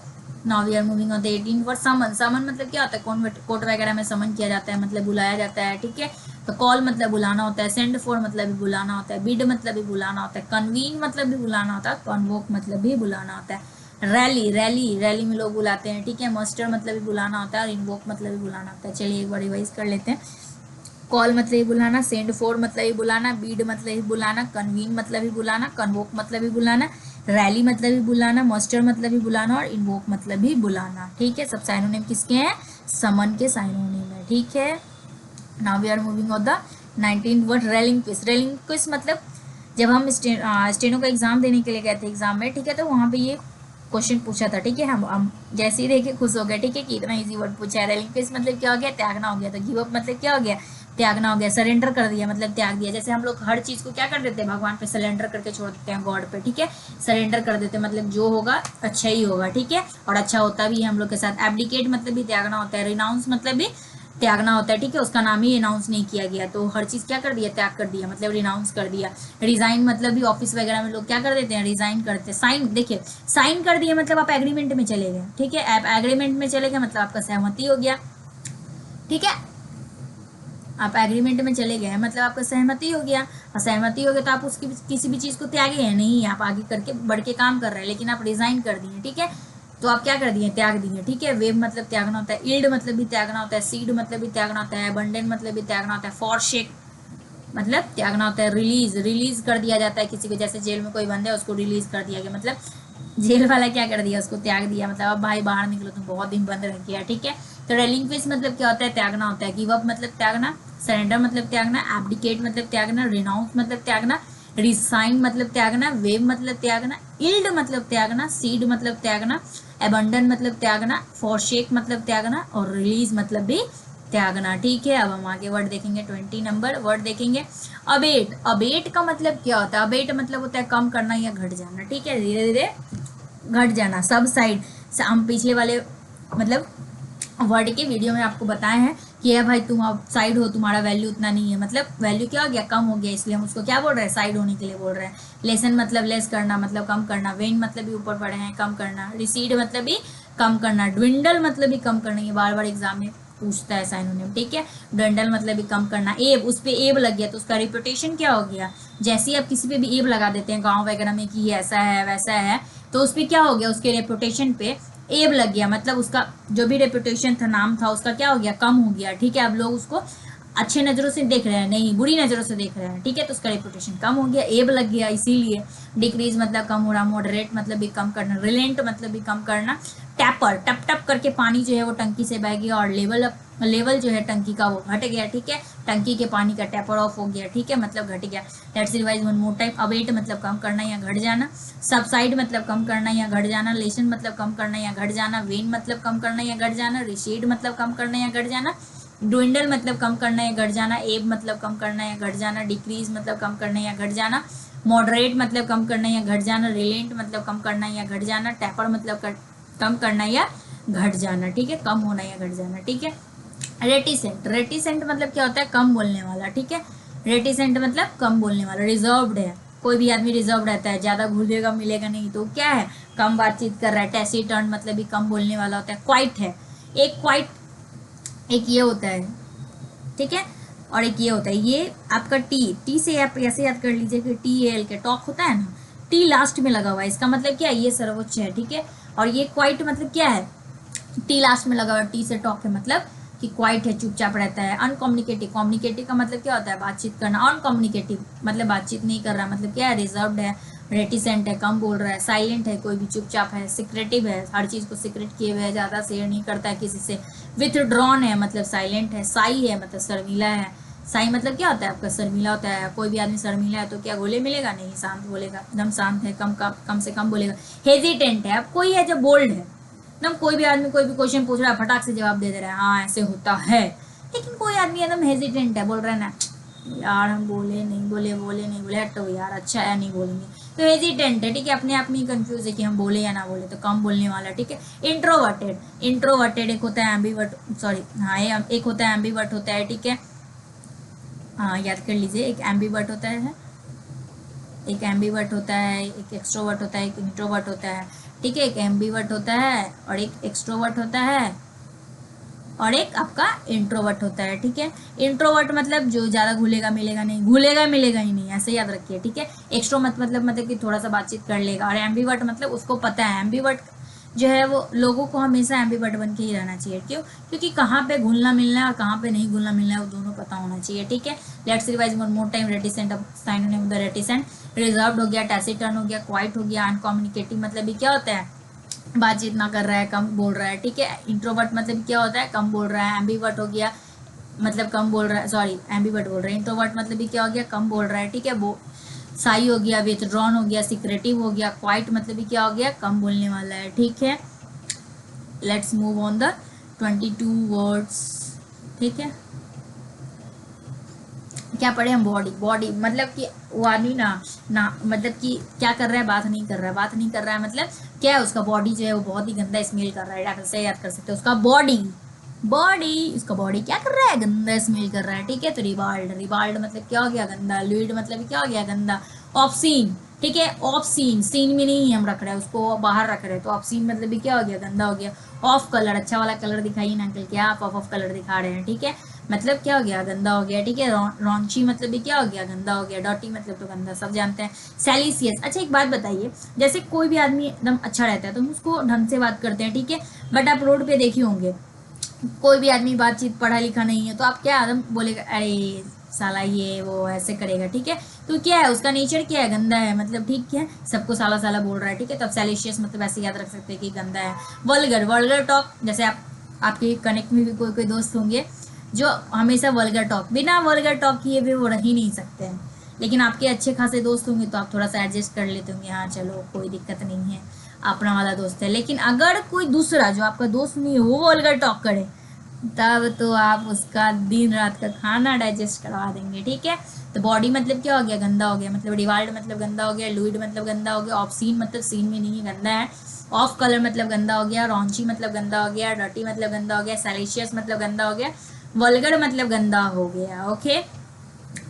Now we are moving on the 18 word summon. Summon मतलब क्या होता है, कोर्ट वगैरह में समन किया जाता है, मतलब बुलाया जाता है, ठीक है। तो कॉल मतलब बुलाना होता है, सेंड फॉर मतलब भी बुलाना होता है, बिड मतलब भी बुलाना होता है, कन्वीन मतलब भी बुलाना होता है, कन्वोक मतलब भी बुलाना होता है। रैली रैली रैली में लोग बुलाते हैं, ठीक है। मस्टर मतलब भी बुलाना होता है और इन्वोक मतलब भी बुलाना होता है। चलिए एक बार रिवाइज कर लेते हैं। कॉल मतलब ही बुलाना, सेंड फॉर मतलब ही बुलाना, बीड मतलब ही बुलाना, कन्वीन मतलब ही बुलाना, कन्वोक मतलब ही बुलाना, रैली मतलब ही बुलाना, मस्टर मतलब ही बुलाना और इन्वोक मतलब भी बुलाना, ठीक है। सब साइनोनिम किसके हैं, समन के साइनोनिम है, ठीक है। Now we are moving on the 19 word relinquish. Relinquish मतलब जब हम स्टेनो का एग्जाम देने के लिए गए थे एग्जाम में, ठीक है, तो वहाँ पे ये क्वेश्चन पूछा था, ठीक है। हम जैसे ही देखे खुश हो गए, ठीक है, कि इतना इजी वर्ड पूछा है। रेलिंग क्विज मतलब क्या हो गया, त्यागना हो गया। तो गिव अप मतलब क्या हो गया, त्यागना हो गया। सरेंडर कर दिया मतलब त्याग दिया। जैसे हम लोग हर चीज को क्या कर देते हैं, भगवान पे सरेंडर करके छोड़ देते हैं, गॉड पे, ठीक है। सरेंडर कर देते हैं मतलब जो होगा अच्छा ही होगा, ठीक है, और अच्छा होता भी है हम लोग के साथ। एब्डिकेट मतलब भी त्यागना होता है, रिनाउंस मतलब भी त्यागना होता है, ठीक है। उसका नाम ही अनाउंस नहीं किया गया, तो हर चीज क्या कर दिया, त्याग कर दिया, मतलब रिनाउंस कर दिया। रिजाइन मतलब भी ऑफिस वगैरह में लोग क्या कर देते हैं, रिजाइन करते हैं। साइन, देखिए साइन कर दिए मतलब आप एग्रीमेंट में चले गए, ठीक है। आप एग्रीमेंट में चले गए मतलब आपका सहमति हो गया, ठीक है। आप एग्रीमेंट में चले गए मतलब आपका सहमति हो गया, और सहमति हो गया तो आप उसकी किसी भी चीज को त्यागे हैं नहीं, आप आगे करके बढ़ के काम कर रहे हैं, लेकिन आप रिजाइन कर दिए, ठीक है। तो आप क्या कर दिए, त्याग दिए, ठीक है। वेव मतलब त्यागना होता है, इल्ड मतलब भी त्यागना होता है, सीड मतलब भी त्यागना होता है, अबंडेंट मतलब भी त्यागना होता है, फॉरशेक मतलब त्यागना होता है। रिलीज, रिलीज कर दिया जाता है किसी को, जैसे जेल में कोई बंद है उसको रिलीज कर दिया गया, मतलब जेल वाला क्या कर दिया, उसको त्याग दिया, मतलब अब भाई बाहर निकलो, तुम बहुत दिन बंद रह गया, ठीक है। तो रेलिंक्विश मतलब क्या होता है, त्यागना होता है। गिव अप मतलब त्यागना, सरेंडर मतलब त्यागना, एब्डिकेट मतलब त्यागना, रिनाउंस मतलब त्यागना, रिसाइन मतलब त्यागना, वेव मतलब त्यागना, इल्ड मतलब त्यागना, सीड मतलब त्यागना, एबंडन मतलब त्यागना, फॉरशेक मतलब त्यागना और रिलीज मतलब भी त्यागना, ठीक है। अब हम आगे वर्ड देखेंगे, 20 नंबर वर्ड देखेंगे। अबेट, अबेट का मतलब क्या होता है, अबेट मतलब होता है कम करना या घट जाना, ठीक है, धीरे धीरे घट जाना। सब साइड, हम पिछले वाले मतलब वर्ड के वीडियो में आपको बताए हैं कि है भाई तुम अब साइड हो, तुम्हारा वैल्यू उतना नहीं है, मतलब वैल्यू क्या हो गया, कम हो गया, इसलिए हम उसको क्या बोल रहे हैं, साइड होने के लिए बोल रहे हैं। लेसन मतलब लेस करना, मतलब कम करना। वेन मतलब भी ऊपर पड़े हैं, कम करना। रिसीड मतलब भी कम करना। ड्विंडल मतलब भी कम करना, ये बार बार एग्जाम में पूछता है साइनोनिम, ठीक है। ड्विंडल मतलब भी कम करना। एब, उस पर एब लग गया तो उसका रिपुटेशन क्या हो गया, जैसे ही आप किसी पे भी एब लगा देते हैं गाँव वगैरह में कि ये ऐसा है वैसा है, तो उस पर क्या हो गया, उसके रेपुटेशन पे एब लग गया, मतलब उसका जो भी रेपुटेशन था, नाम था उसका क्या हो गया, कम हो गया, ठीक है। अब लोग उसको अच्छे नजरों से देख रहे हैं, नहीं बुरी नजरों से देख रहे हैं, ठीक है। तो उसका रेपुटेशन कम हो गया, एब लग गया इसीलिए। डिक्रीज मतलब कम हो रहा, मॉडरेट मतलब भी कम करना, रिलेंट मतलब भी कम करना। टैपर, टप टप करके पानी जो है वो टंकी से बह गया, और लेवल जो है टंकी का वो घट गया, ठीक है। टंकी के पानी का टैपर ऑफ हो गया, ठीक है, मतलब घट गया। Let's revise one more time. Await मतलब कम करना या घट जाना, सबसाइड मतलब कम करना या घट जाना, लेसन मतलब कम करना या घट जाना, वेन मतलब कम करना या घट जाना, रिशीड मतलब कम करना या घट जाना, ड्विंडल मतलब कम करना या घट जाना, एब मतलब कम करना या घट जाना, डिक्रीज मतलब कम करना या घट जाना, मॉडरेट मतलब कम करना या घट जाना, रिलेंट मतलब कम करना या घट जाना, टैपर मतलब कम करना या घट जाना, ठीक है, कम होना या घट जाना, ठीक है। रेटिसेंट, रेटिसेंट मतलब क्या होता है, कम बोलने वाला, ठीक है। रेटिसेंट मतलब कम बोलने वाला। रिजर्व्ड है, कोई भी आदमी रिजर्व रहता है, ज्यादा घुलेगा मिलेगा नहीं, तो क्या है, कम बातचीत कर रहा है। टैसिटर्न मतलब भी कम बोलने वाला होता है। क्वाइट है, एक क्वाइट, एक ये होता है, ठीक है, और एक ये होता है, ये आपका टी, टी से आप ऐसे याद कर लीजिए कि टी एल के टॉक होता है ना, टी लास्ट में लगा हुआ है, इसका मतलब क्या है, ये सर्वोच्च है, ठीक है। और ये क्वाइट मतलब क्या है, टी लास्ट में लगा हुआ, टी से टॉक है मतलब कि क्वाइट है, चुपचाप रहता है। अनकम्युनिकेटिव, कम्युनिकेटिव का मतलब क्या होता है, बातचीत करना। अनकम्युनिकेटिव मतलब बातचीत नहीं कर रहा, मतलब क्या है, रिजर्व्ड है। रेटिसेंट है, कम बोल रहा है। साइलेंट है, कोई भी चुपचाप है। सिक्रेटिव है, हर चीज को सीक्रेट किए हुए है, ज्यादा शेयर नहीं करता है किसी से। विथड्रॉन है मतलब साइलेंट है। साई है मतलब शर्मीला है। साई मतलब क्या होता है आपका, शर्मीला होता है। कोई भी आदमी शर्मीला है तो क्या गोले मिलेगा, नहीं, शांत बोलेगा, एकदम शांत है, कम से कम बोलेगा। हेजिटेंट है, अब कोई है जो बोल्ड है, एकदम कोई भी आदमी कोई भी क्वेश्चन पूछ रहा है फटाक से जवाब दे रहा है, हाँ ऐसे होता है। लेकिन कोई आदमी एकदम हेजिटेंट है, बोल रहा है ना यार हम बोले नहीं बोले, हटो यार, अच्छा है नहीं बोलेंगे, तो हेजिटेंट है, ठीक है। अपने आप में ही कंफ्यूज है कि हम बोले या ना बोले, तो कम बोलने वाला, ठीक है। इंट्रोवर्टेड, इंट्रोवर्टेड एक होता है एम्बीवर्ट, सॉरी हाँ एक होता है एम्बीवर्ट होता है, ठीक है। हाँ याद कर लीजिए, एक एम्बीवर्ट होता है, एक एम्बीवर्ट होता है, एक एक्सट्रोवर्ट होता है, एक इंट्रोवर्ट होता है, ठीक है, एक एम्बीवर्ट होता है और एक एक्सट्रोवर्ट होता है और एक आपका इंट्रोवर्ट होता है। ठीक है, इंट्रोवर्ट मतलब जो ज़्यादा घुलेगा मिलेगा नहीं, घुलेगा मिलेगा ही नहीं, ऐसे याद रखिए। ठीक है, एक्सट्रो मतलब कि थोड़ा सा बातचीत कर लेगा, और एम्बीवर्ट मतलब उसको पता है, एम्बीवर्ट जो है वो लोगों को हमेशा एम्बीवर्ट बन के ही रहना चाहिए। क्यों? क्योंकि कहाँ पे घुलना मिलना है और कहाँ पे नहीं घुलना मिलना है वो दोनों पता होना चाहिए। ठीक है, let's revise one more time. Reticent, अब साइनोनिम द रेटिसेंट। रिजर्व्ड हो गया, टैसिटर्न हो गया, क्वाइट हो गया, अनकम्युनिकेटिव मतलब ये क्या होता है, बातचीत ना कर रहा है, कम बोल रहा है। ठीक है, इंट्रोवर्ट मतलब क्या होता है, कम बोल रहा है। एम्बीवर्ट हो गया मतलब कम बोल रहा है, सॉरी एम्बीवर्ट बोल रहे हैं। इंट्रोवर्ट मतलब भी क्या हो गया, कम बोल रहा है। ठीक है, वो साई हो गया, विथड्रॉन हो गया, सिक्रेटिव हो गया, क्वाइट मतलब भी क्या हो गया, कम बोलने वाला है। ठीक है, let's move on the 22 words. ठीक है, क्या पढ़े हम, बॉडी। बॉडी मतलब कि वो आदमी ना मतलब कि क्या कर रहा है, बात नहीं कर रहा है, बात नहीं कर रहा है मतलब क्या है, उसका बॉडी जो है वो बहुत ही गंदा स्मेल कर रहा है। आप ऐसे याद कर सकते हो, उसका बॉडी, उसका बॉडी क्या कर रहा है, गंदा स्मेल कर रहा है। ठीक है, तो रिवाल्ड, रिवाल्ड मतलब क्या हो गया, गंदा। लुइड मतलब क्या हो गया, गंदा। ऑब्सीन, ठीक है, ऑब्सीन, सीन में नहीं हम रख रहे हैं, उसको बाहर रख रहे हैं, तो ऑब्सीन मतलब भी क्या हो गया, गंदा हो गया। ऑफ कलर, अच्छा वाला कलर दिखाइए ना अंकल, क्या आप ऑफ कलर दिखा रहे हैं। ठीक है, मतलब क्या हो गया, गंदा हो गया। ठीक है, रॉन्ची मतलब भी क्या हो गया, गंदा हो गया। डॉटी मतलब तो गंदा, सब जानते हैं। सैलिसियस, अच्छा एक बात बताइए, जैसे कोई भी आदमी एकदम अच्छा रहता है तो हम उसको ढंग से बात करते हैं। ठीक है, बट आप रोड पे देखे होंगे कोई भी आदमी बातचीत पढ़ा लिखा नहीं है तो आप क्या आदम बोलेगा, अरे साला ये वो ऐसे करेगा। ठीक है, तो क्या है, उसका नेचर क्या है, गंदा है मतलब। ठीक है, सबको साला साला बोल रहा है। ठीक है, तो अब सैलिशियस मतलब ऐसे याद रख सकते हैं कि गंदा है। वल्गर, वल्गर टॉक, जैसे आप आपके कनेक्ट में भी कोई कोई दोस्त होंगे जो हमेशा वल्गर टॉक, बिना वल्गर टॉक किए भी वो रह ही नहीं सकते हैं, लेकिन आपके अच्छे खासे दोस्त होंगे तो आप थोड़ा सा एडजस्ट कर लेते होंगे, हाँ चलो कोई दिक्कत नहीं है, अपना वाला दोस्त है। लेकिन अगर कोई दूसरा जो आपका दोस्त नहीं है वो वल्गर टॉक करे, तब तो आप उसका दिन रात का खाना डाइजेस्ट करवा देंगे। ठीक है, तो बॉडी मतलब क्या हो गया, गंदा हो गया। मतलब रिवाल्ड मतलब गंदा हो गया, लुइड मतलब गंदा हो गया, ऑब्सीन मतलब सीन में नहीं गंदा है, ऑफ कलर मतलब गंदा हो गया, रॉन्ची मतलब गंदा हो गया, डर्टी मतलब गंदा हो गया, सैलिशियस मतलब गंदा हो गया, वल्गर मतलब गंदा हो गया। Okay,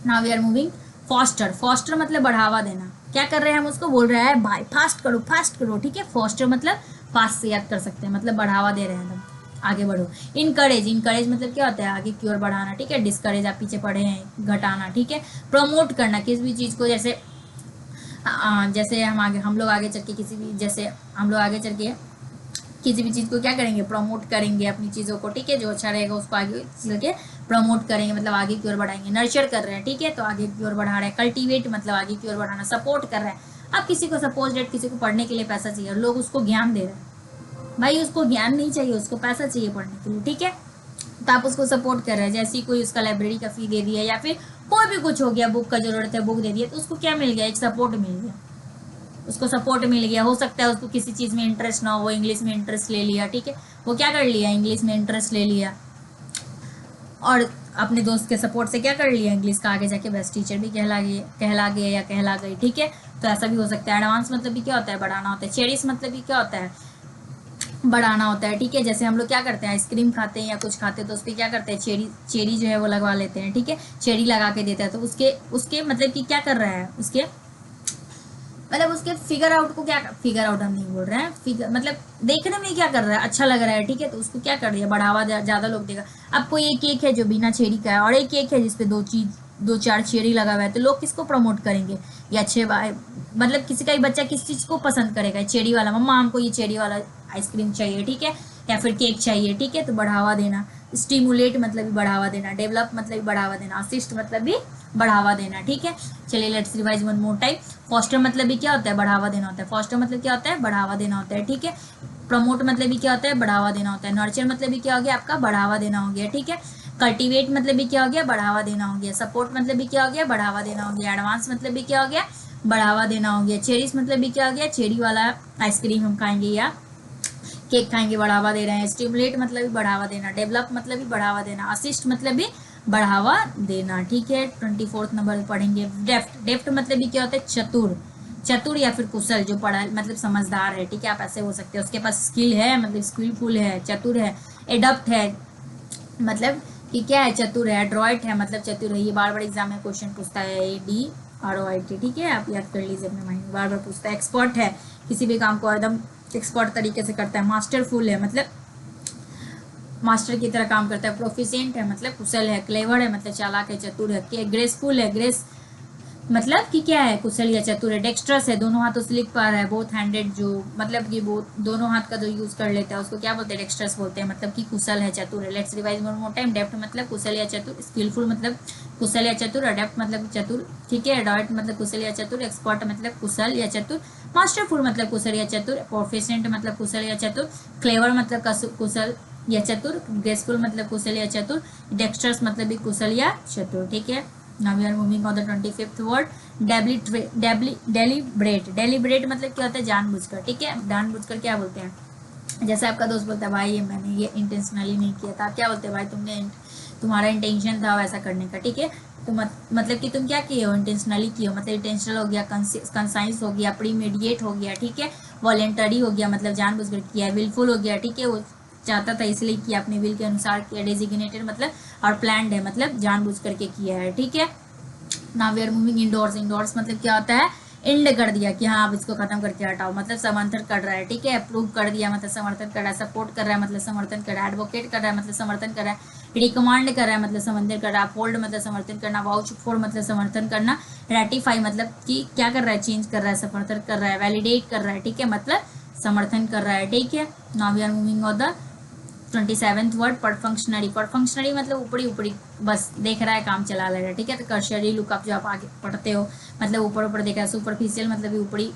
now we are moving. Foster, foster मतलब बढ़ावा देना। क्या कर रहे हैं हम, उसको बोल रहे हैं भाई फास्ट करो, फास्ट करो। ठीक है, फॉस्टर मतलब फास्ट से याद कर सकते हैं, मतलब बढ़ावा दे रहे हैं हम, आगे बढ़ो। इनकरेज, इनकरेज मतलब क्या होता है, आगे की ओर बढ़ाना। ठीक है, डिस्करेज आप पीछे पढ़े हैं, घटाना। ठीक है, प्रमोट करना किसी भी चीज़ को, जैसे जैसे हम लोग आगे चल के किसी भी, जैसे हम लोग आगे चल के किसी भी चीज़ को क्या करेंगे, प्रमोट करेंगे अपनी चीज़ों को। ठीक है, जो अच्छा रहेगा उसको आगे चल के प्रमोट करेंगे, मतलब आगे की ओर बढ़ाएंगे। नर्चर कर रहे हैं, ठीक है, तो आगे की ओर बढ़ा रहे हैं। कल्टीवेट मतलब आगे की ओर बढ़ाना। सपोर्ट कर रहे हैं, अब किसी को सपोज डेट किसी को पढ़ने के लिए पैसा चाहिए, लोग उसको ज्ञान दे रहे हैं, भाई उसको ज्ञान नहीं चाहिए, उसको पैसा चाहिए पढ़ने के लिए। ठीक है, तो आप उसको सपोर्ट कर रहे हैं, जैसे कोई उसका लाइब्रेरी का फी दे दिया या फिर कोई भी कुछ हो गया, बुक का जरूरत है, बुक दे दिया, तो उसको क्या मिल गया, एक सपोर्ट मिल गया, उसको सपोर्ट मिल गया। हो सकता है उसको किसी चीज़ में इंटरेस्ट ना हो, वो इंग्लिश में इंटरेस्ट ले लिया। ठीक है, वो क्या कर लिया, इंग्लिश में इंटरेस्ट ले लिया और अपने दोस्त के सपोर्ट से क्या कर लिया, इंग्लिश का आगे जाके बेस्ट टीचर भी कहला गया या कहला गई। ठीक है, तो ऐसा भी हो सकता है। एडवांस मतलब भी क्या होता है, बढ़ाना होता है। चेरिस मतलब भी क्या होता है, बढ़ाना होता है। ठीक है, जैसे हम लोग क्या करते हैं, आइसक्रीम खाते हैं या कुछ खाते हैं तो उस पर क्या करते हैं, चेरी, चेरी जो है वो लगवा लेते हैं। ठीक है, चेरी लगा के देता है, तो उसके उसके मतलब कि क्या कर रहा है, उसके मतलब उसके फिगर आउट को क्या, फिगर आउट हम नहीं बोल रहे हैं, फिगर मतलब देखने में क्या कर रहा है, अच्छा लग रहा है। ठीक है, तो उसको क्या कर दिया, बढ़ावा ज़्यादा लोग देगा। अब कोई एक केक है जो बिना चेरी का है और एक केक है जिसपे दो चार चेरी लगा हुआ है, तो लोग किसको प्रमोट करेंगे, या अच्छे मतलब किसी का ही बच्चा किस चीज़ को पसंद करेगा, चेरी वाला, मम्मा हमको ये चेरी वाला आइसक्रीम चाहिए। ठीक है, या फिर केक चाहिए। ठीक है, तो बढ़ावा देना। स्टिमुलेट मतलब भी बढ़ावा देना। डेवलप मतलब भी बढ़ावा देना। असिस्ट मतलब भी बढ़ावा देना। ठीक है, चलिए let's revise one more time. Foster मतलब भी क्या होता है, बढ़ावा देना होता है। फॉस्टर मतलब क्या होता है, बढ़ावा देना होता है। ठीक है, प्रमोट मतलब भी क्या होता है, बढ़ावा देना होता है। नर्चर मतलब भी क्या हो गया, आपका बढ़ावा देना हो गया। ठीक है, कल्टीवेट मतलब भी क्या हो गया, बढ़ावा देना हो गया। सपोर्ट मतलब भी क्या हो गया, बढ़ावा देना हो गया। एडवांस मतलब भी क्या हो गया, बढ़ावा देना हो गया। चेरीज मतलब भी क्या हो गया, चेरी वाला आइसक्रीम हम खाएंगे या केक खाएंगे, बढ़ावा दे रहे हैं। स्टिमुलेट मतलब भी बढ़ावा देना। डेवलप मतलब भी बढ़ावा देना। असिस्ट मतलब भी बढ़ावा देना। ठीक है, 24 नंबर पढ़ेंगे डेफ्ट। डेफ्ट मतलब भी क्या होता है, चतुर, चतुर या फिर कुशल, जो पढ़ा मतलब समझदार है। ठीक है, आप ऐसे हो सकते हैं, उसके पास स्किल है मतलब स्किलफुल है, चतुर है। एडप्ट है मतलब कि क्या है, चतुर है। एड्रॉइट है मतलब चतुर है। ये बार बार एग्जाम में क्वेश्चन पूछता है, ADROIT। ठीक है, आप याद कर लीजिए अपने माइंड में, बार बार पूछता है। एक्सपर्ट है, किसी भी काम को एकदम एक्सपर्ट तरीके से करता है। मास्टरफुल है मतलब मास्टर की तरह काम करता है। प्रोफिशिएंट है मतलब कुशल है। क्लेवर है मतलब चालाक है, चतुर है। ग्रेसफुल है, ग्रेस मतलब कि क्या है, कुशल या चतुर है। डेक्स्ट्रस है, दोनों हाथों से लिख पा रहा है। बोथ हैंडेड, जो मतलब कि वो दोनों हाथ का जो यूज कर लेता है उसको क्या बोलते हैं, डेक्स्ट्रस बोलते हैं, मतलब कि कुशल है, चतुर है। Let's revise one more time. Deft मतलब कुशल या चतुर, स्किलफुल मतलब कुशल या चतुर, अडेप्ट मतलब चतुर, ठीक है। अडॉप्ट मतलब कुशल या चतुर, एक्सपर्ट मतलब कुशल या चतुर, मास्टरफुल मतलब कुशल या चतुर, प्रोफिशिएंट मतलब कुशल या चतुर, क्लेवर मतलब कुशल या चतुर, ग्रेसफुल मतलब कुशल या चतुर, डेक्स्ट्रस मतलब भी कुशल या चतुर, ठीक है। Now we are moving on the 25th word, deliberate. Deliberate मतलब क्या होता है, जानबूझकर, ठीक है। जानबूझकर क्या बोलते हैं, जैसे आपका दोस्त बोलता है भाई ये मैंने ये इंटेंशनली नहीं किया था, आप क्या बोलते हैं, भाई तुमने तुम्हारा इंटेंशन था वैसा करने का, ठीक है। तो मतलब कि तुम क्या किए हो, इंटेंशनली किए हो, मतलब इंटेंशनल हो गया, कंसाइंस हो गया, प्रीमेडिएट हो गया, ठीक है। वॉलेंटरी हो गया मतलब जानबूझकर किया है। विलफुल हो गया, ठीक है, वो चाहता था इसलिए किया, अपने विल के अनुसार किया। डेजिग्नेटेड मतलब और प्लान्ड है मतलब जानबूझ करके किया है, ठीक है। Now we are moving endorse. Endorse मतलब क्या होता है, एंड कर दिया कि हाँ अब इसको खत्म करके हटाओ, मतलब समर्थन कर रहा है, ठीक है। अप्रूव कर दिया मतलब समर्थन कर रहा है। सपोर्ट कर रहा है मतलब समर्थन कर रहा है। एडवोकेट कर रहा है मतलब समर्थन कर रहा है। रिकमांड कर रहा है मतलब समर्थन कर रहा है। अपहोल्ड मतलब समर्थन करना। वाउच फॉर मतलब समर्थन करना। रेटिफाई मतलब कि क्या कर रहा है, चेंज कर रहा है, समर्थन कर रहा है। वैलिडेट कर रहा है, ठीक है, मतलब समर्थन कर रहा है, ठीक है। Now we are moving on the 27th word, perfunctory. Perfunctory मतलब ऊपरी ऊपरी, बस देख रहा है, काम चला ले रहा है, ठीक है। तो कर्शरी लुकअप जो आप आगे पढ़ते हो मतलब ऊपर ऊपर देख रहा है। सुपरफिशियल मतलब ऊपरी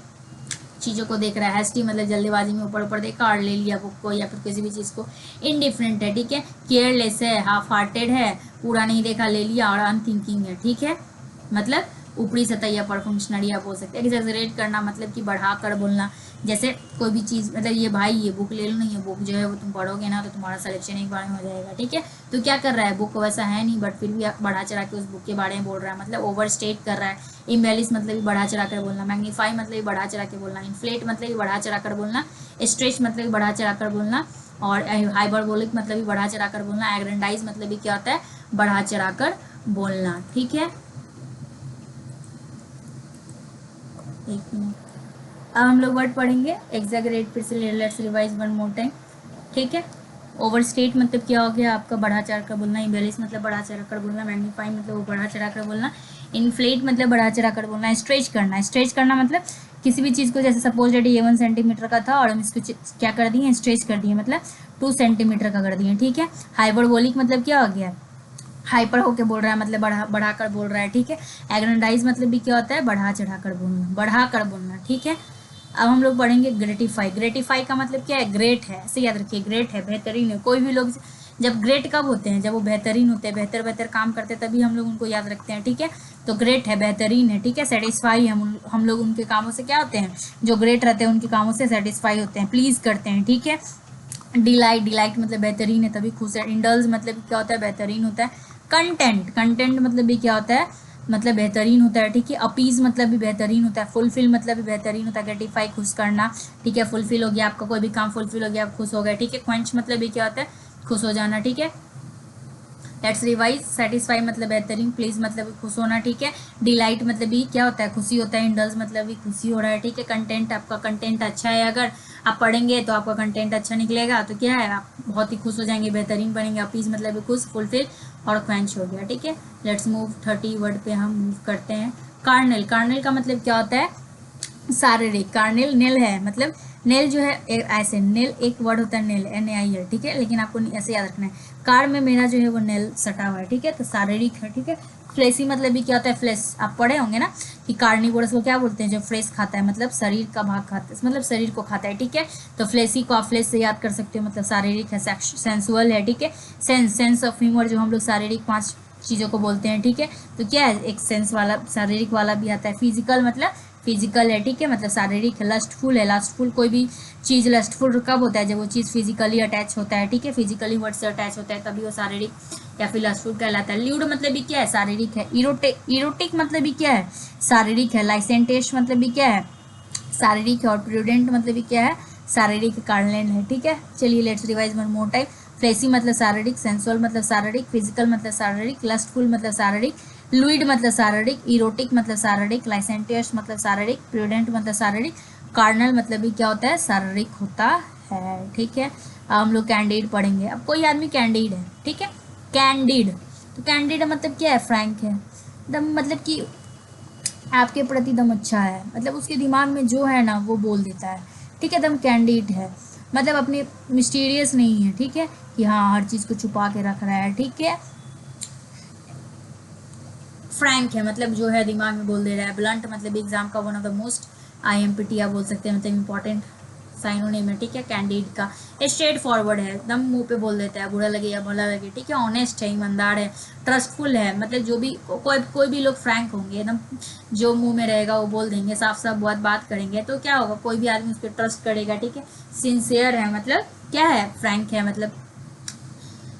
चीज़ों को देख रहा है। हैस्टी मतलब जल्दीबाजी में ऊपर ऊपर देखा और ले लिया बुक को या फिर किसी भी चीज़ को। इनडिफरेंट है, ठीक है। केयरलेस है, हाफ हार्टेड है, पूरा नहीं देखा ले लिया, और अनथिंकिंग है, ठीक है। मतलब ऊपरी सतह या परफंक्शनरी आप बोल सकते हैं। एक्सैजरेट करना मतलब कि बढ़ाकर बोलना, जैसे कोई भी चीज़ मतलब ये भाई ये बुक ले लो ना, ये बुक जो है वो तुम पढ़ोगे ना तो तुम्हारा सिलेक्शन एक बार में हो जाएगा, ठीक है। तो क्या कर रहा है, बुक वैसा है नहीं बट फिर भी बढ़ा चढ़ा के उस बुक के बारे में बोल रहा है, मतलब ओवर स्टेट कर रहा है। इम्बेलिस मतलब भी बढ़ा चढ़ा कर बोलना। मैग्नीफाई मतलब भी बढ़ा चढ़ा के बोलना। इन्फ्लेट मतलब भी बढ़ा चढ़ा कर बोलना। स्ट्रेच मतलब भी बढ़ा चढ़ा कर बोलना। और हाइपरबोलिक मतलब भी बढ़ा चढ़ा कर बोलना। एग्रेंडाइज मतलब भी क्या होता है, बढ़ा चढ़ा कर बोलना, ठीक है। एक मिनट, अब हम लोग वर्ड पढ़ेंगे। एग्जैगरेट, फिर से let's revise one more time, ठीक है। ओवर स्टेट मतलब क्या हो गया आपका, बढ़ा चढ़ा कर बोलना। इम्बेलिस मतलब बढ़ा चढ़ा कर बोलना। मैग्नीफाई मतलब वो बढ़ा चढ़ा कर बोलना। इन्फ्लेट मतलब बढ़ा चढ़ा कर बोलना। स्ट्रेच करना, स्ट्रेच करना मतलब किसी भी चीज़ को, जैसे सपोज डेट ये 1 सेंटीमीटर का था और हम इसको क्या कर दिए, स्ट्रेच कर दिए, मतलब 2 सेंटीमीटर का कर दिए, ठीक है। हाइपरबोलिक मतलब क्या हो गया, हाइपर होके बोल रहा है, मतलब बढ़ाकर बोल रहा है, ठीक है। एग्रेंडाइज मतलब भी क्या होता है, बढ़ा चढ़ा कर बोलना, बढ़ा कर बोलना, ठीक है। अब हम लोग पढ़ेंगे ग्रेटिफाई। ग्रेटिफाई का मतलब क्या है, ग्रेट है, ऐसे याद रखिए, ग्रेट है, बेहतरीन है। कोई भी लोग जब ग्रेट कब होते हैं, जब वो बेहतरीन होते हैं, बेहतर बेहतर काम करते हैं, तभी हम लोग उनको याद रखते हैं, ठीक है। तो ग्रेट है, बेहतरीन है, ठीक है। सेटिस्फाई हम लोग उनके कामों से क्या होते हैं, जो ग्रेट रहते हैं उनके कामों से सेटिस्फाई होते हैं, प्लीज करते हैं, ठीक है। डिलाइट, डिलाइट मतलब बेहतरीन है तभी खुश है। इंडल्ज मतलब क्या होता है, बेहतरीन होता है। कंटेंट, कंटेंट मतलब भी क्या होता है, मतलब बेहतरीन होता है, ठीक है। अपीज मतलब भी बेहतरीन होता है। फुलफिल मतलब भी बेहतरीन होता है। ग्रेटिफाई खुश करना, ठीक है। फुलफिल हो गया आपका कोई भी काम, फुलफिल हो गया, आप खुश हो गए, ठीक है। क्वेंच मतलब भी क्या होता है, खुश हो जाना, ठीक है। Let's revise. सेटिस्फाई मतलब बेहतरीन, प्लीज मतलब खुश होना, ठीक है। डिलाइट मतलब भी क्या होता है, खुशी होता है। इंडल्ज मतलब भी खुशी हो रहा है, ठीक है। कंटेंट, आपका कंटेंट अच्छा है, अगर आप पढ़ेंगे तो आपका कंटेंट अच्छा निकलेगा तो क्या है, आप बहुत ही खुश हो जाएंगे, बेहतरीन बनेंगे। अपीज मतलब भी खुश, फुलफिल और क्वेंच हो गया, ठीक है। लेट्स मूव 30 वर्ड पे हम मूव करते हैं। कार्नल, कार्नल का मतलब क्या होता है, शारीरिक। कार्नेल नेल है, मतलब नेल जो है ऐसे, नेल एक वर्ड होता है, नेल NAIL, ठीक है। लेकिन आपको ऐसे याद रखना है, कार में मेरा जो है वो नेल सटा हुआ है, ठीक है। तो शारीरिक है, ठीक है। फ्लेसी मतलब भी क्या होता है, फ्लेश आप पढ़े होंगे ना कि कार्निवोरस को क्या बोलते हैं, जो फ्लेश खाता है, मतलब शरीर का भाग खाता है, मतलब शरीर को खाता है, ठीक है। तो फ्लेसी को आप फ्लेश से याद कर सकते हो, मतलब शारीरिक है। सेंसुअल है, ठीक है। सेंस ऑफ ह्यूमर जो हम लोग शारीरिक 5 चीज़ों को बोलते हैं, ठीक है। तो क्या है, एक सेंस वाला शारीरिक वाला भी आता है। फिजिकल मतलब फिजिकल है, ठीक है, मतलब शारीरिक है। लस्टफुल है, लस्टफुल कोई भी चीज़ लस्टफुल कब होता है, जब वो चीज़ फिजिकली अटैच होता है, ठीक है। फिजिकली वर्ड से अटैच होता है तभी वो शारीरिक या फिर लस्टफुल कहलाता है। ल्यूड मतलब भी क्या है, शारीरिक है। इरोटिक मतलब भी क्या है, शारीरिक है। लाइसेंटेश मतलब भी क्या है, शारीरिक है। और प्रूडेंट मतलब भी क्या है, शारीरिक कार्नल है, ठीक है। चलिए let's revise one more time. Fleshy मतलब शारीरिक, सेंसुअल मतलब शारीरिक, फिजिकल मतलब शारीरिक, लस्टफुल मतलब शारीरिक, लुइड मतलब शारीरिक, इरोटिक मतलब शारीरिक, लाइसेंटियस मतलब शारीरिक, प्रूडेंट मतलब शारीरिक, कार्नल मतलब भी क्या होता है, शारीरिक होता है, ठीक है। अब हम लोग कैंडिड पढ़ेंगे। अब कोई आदमी कैंडिड है, ठीक है, कैंडिड, तो कैंडिड मतलब क्या है, फ्रैंक है, एकदम मतलब कि आपके प्रति एकदम अच्छा है, मतलब उसके दिमाग में जो है ना वो बोल देता है, ठीक है, एकदम कैंडिड है, मतलब अपने मिस्टीरियस नहीं है, ठीक है, कि हाँ हर चीज़ को छुपा के रख रहा है, ठीक है। फ्रैंक है मतलब जो है दिमाग में बोल दे रहा है। ब्लंट मतलब एग्जाम का one of the most IMPT आप बोल सकते हैं, मतलब इंपॉर्टेंट साइनोनिम है, ठीक है, कैंडिड का। स्ट्रेट फॉरवर्ड है, एकदम मुंह पे बोल देता है, बुरा लगे या भला लगे, ठीक है। ऑनेस्ट है, ईमानदार है। ट्रस्टफुल है, मतलब जो भी कोई भी लोग फ्रैंक होंगे, एकदम जो मुंह में रहेगा वो बोल देंगे, साफ साफ बात करेंगे, तो क्या होगा, कोई भी आदमी उस पर ट्रस्ट करेगा, ठीक है। सिंसियर है, मतलब क्या है, फ्रैंक है, मतलब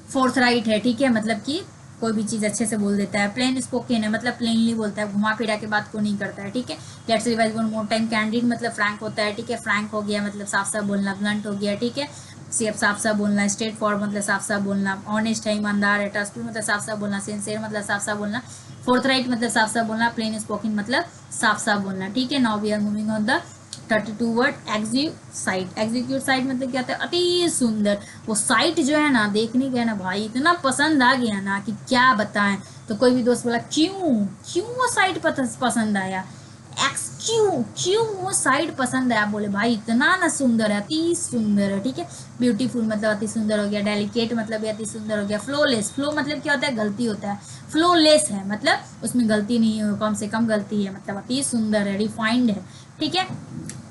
फोर्थ राइट है, ठीक है, मतलब कि कोई भी चीज़ अच्छे से बोल देता है। प्लेन स्पोकन है, मतलब प्लेनली बोलता है, घुमा फिरा के बात को नहीं करता है, ठीक है। Let's revise one more time. Candid मतलब फ्रैंक होता है, ठीक है, फ्रैंक हो गया मतलब साफ साफ बोलना। ब्लंट हो गया, ठीक है, सिर्फ साफ साफ बोलना। स्ट्रेट फॉरवर्ड मतलब साफ साफ बोलना। ऑनेस्ट है, ईमानदार है। ट्रस्टफुल मतलब साफ साफ बोलना। सिंसियर मतलब साफ साफ बोलना। फोर्थ राइट मतलब साफ साफ बोलना। प्लेन स्पोकन मतलब साफ साफ बोलना, ठीक है। Now we are moving on the 32 word execute site. Execute site मतलब क्या होता है, अति सुंदर। वो साइट जो है ना, देखने गया ना भाई, इतना पसंद आ गया ना कि क्या बताएं। तो कोई भी दोस्त बोला क्यों क्यों वो साइट पसंद आया, क्यों वो साइट पसंद है, आप बोले भाई इतना ना सुंदर है, अति सुंदर है, ठीक है। ब्यूटीफुल मतलब अति सुंदर हो गया। डेलिकेट मतलब अति सुंदर हो गया। फ्लोलेस, फ्लो मतलब क्या होता है, गलती होता है। फ्लोलेस है मतलब उसमें गलती नहीं है, कम से कम गलती है, मतलब अति सुंदर है। रिफाइंड है, ठीक है,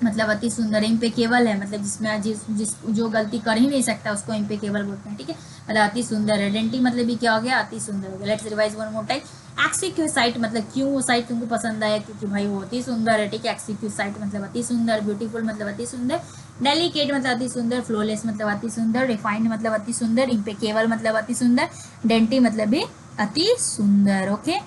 मतलब अति सुंदर। इम्पेकेबल है, मतलब जिसमें जिस जो गलती कर ही नहीं सकता उसको इम्पेकेबल बोलते हैं, ठीक है, मतलब अति सुंदर है। डेंटी मतलब भी क्या हो गया, अति सुंदर हो गया। Let's revise one more time. Execute site मतलब क्यों वो साइट तुमको पसंद आया, क्योंकि भाई वो अति सुंदर है, ठीक है। एक्सिक्यूट साइट मतलब अति सुंदर। ब्यूटीफुल मतलब अति सुंदर। डेलिकेट मतलब अति सुंदर। फ्लोलेस मतलब अति सुंदर। रिफाइंड मतलब अति सुंदर। इम्पेकेबल मतलब अति सुंदर। डेंटी मतलब भी अति सुंदर, ओके।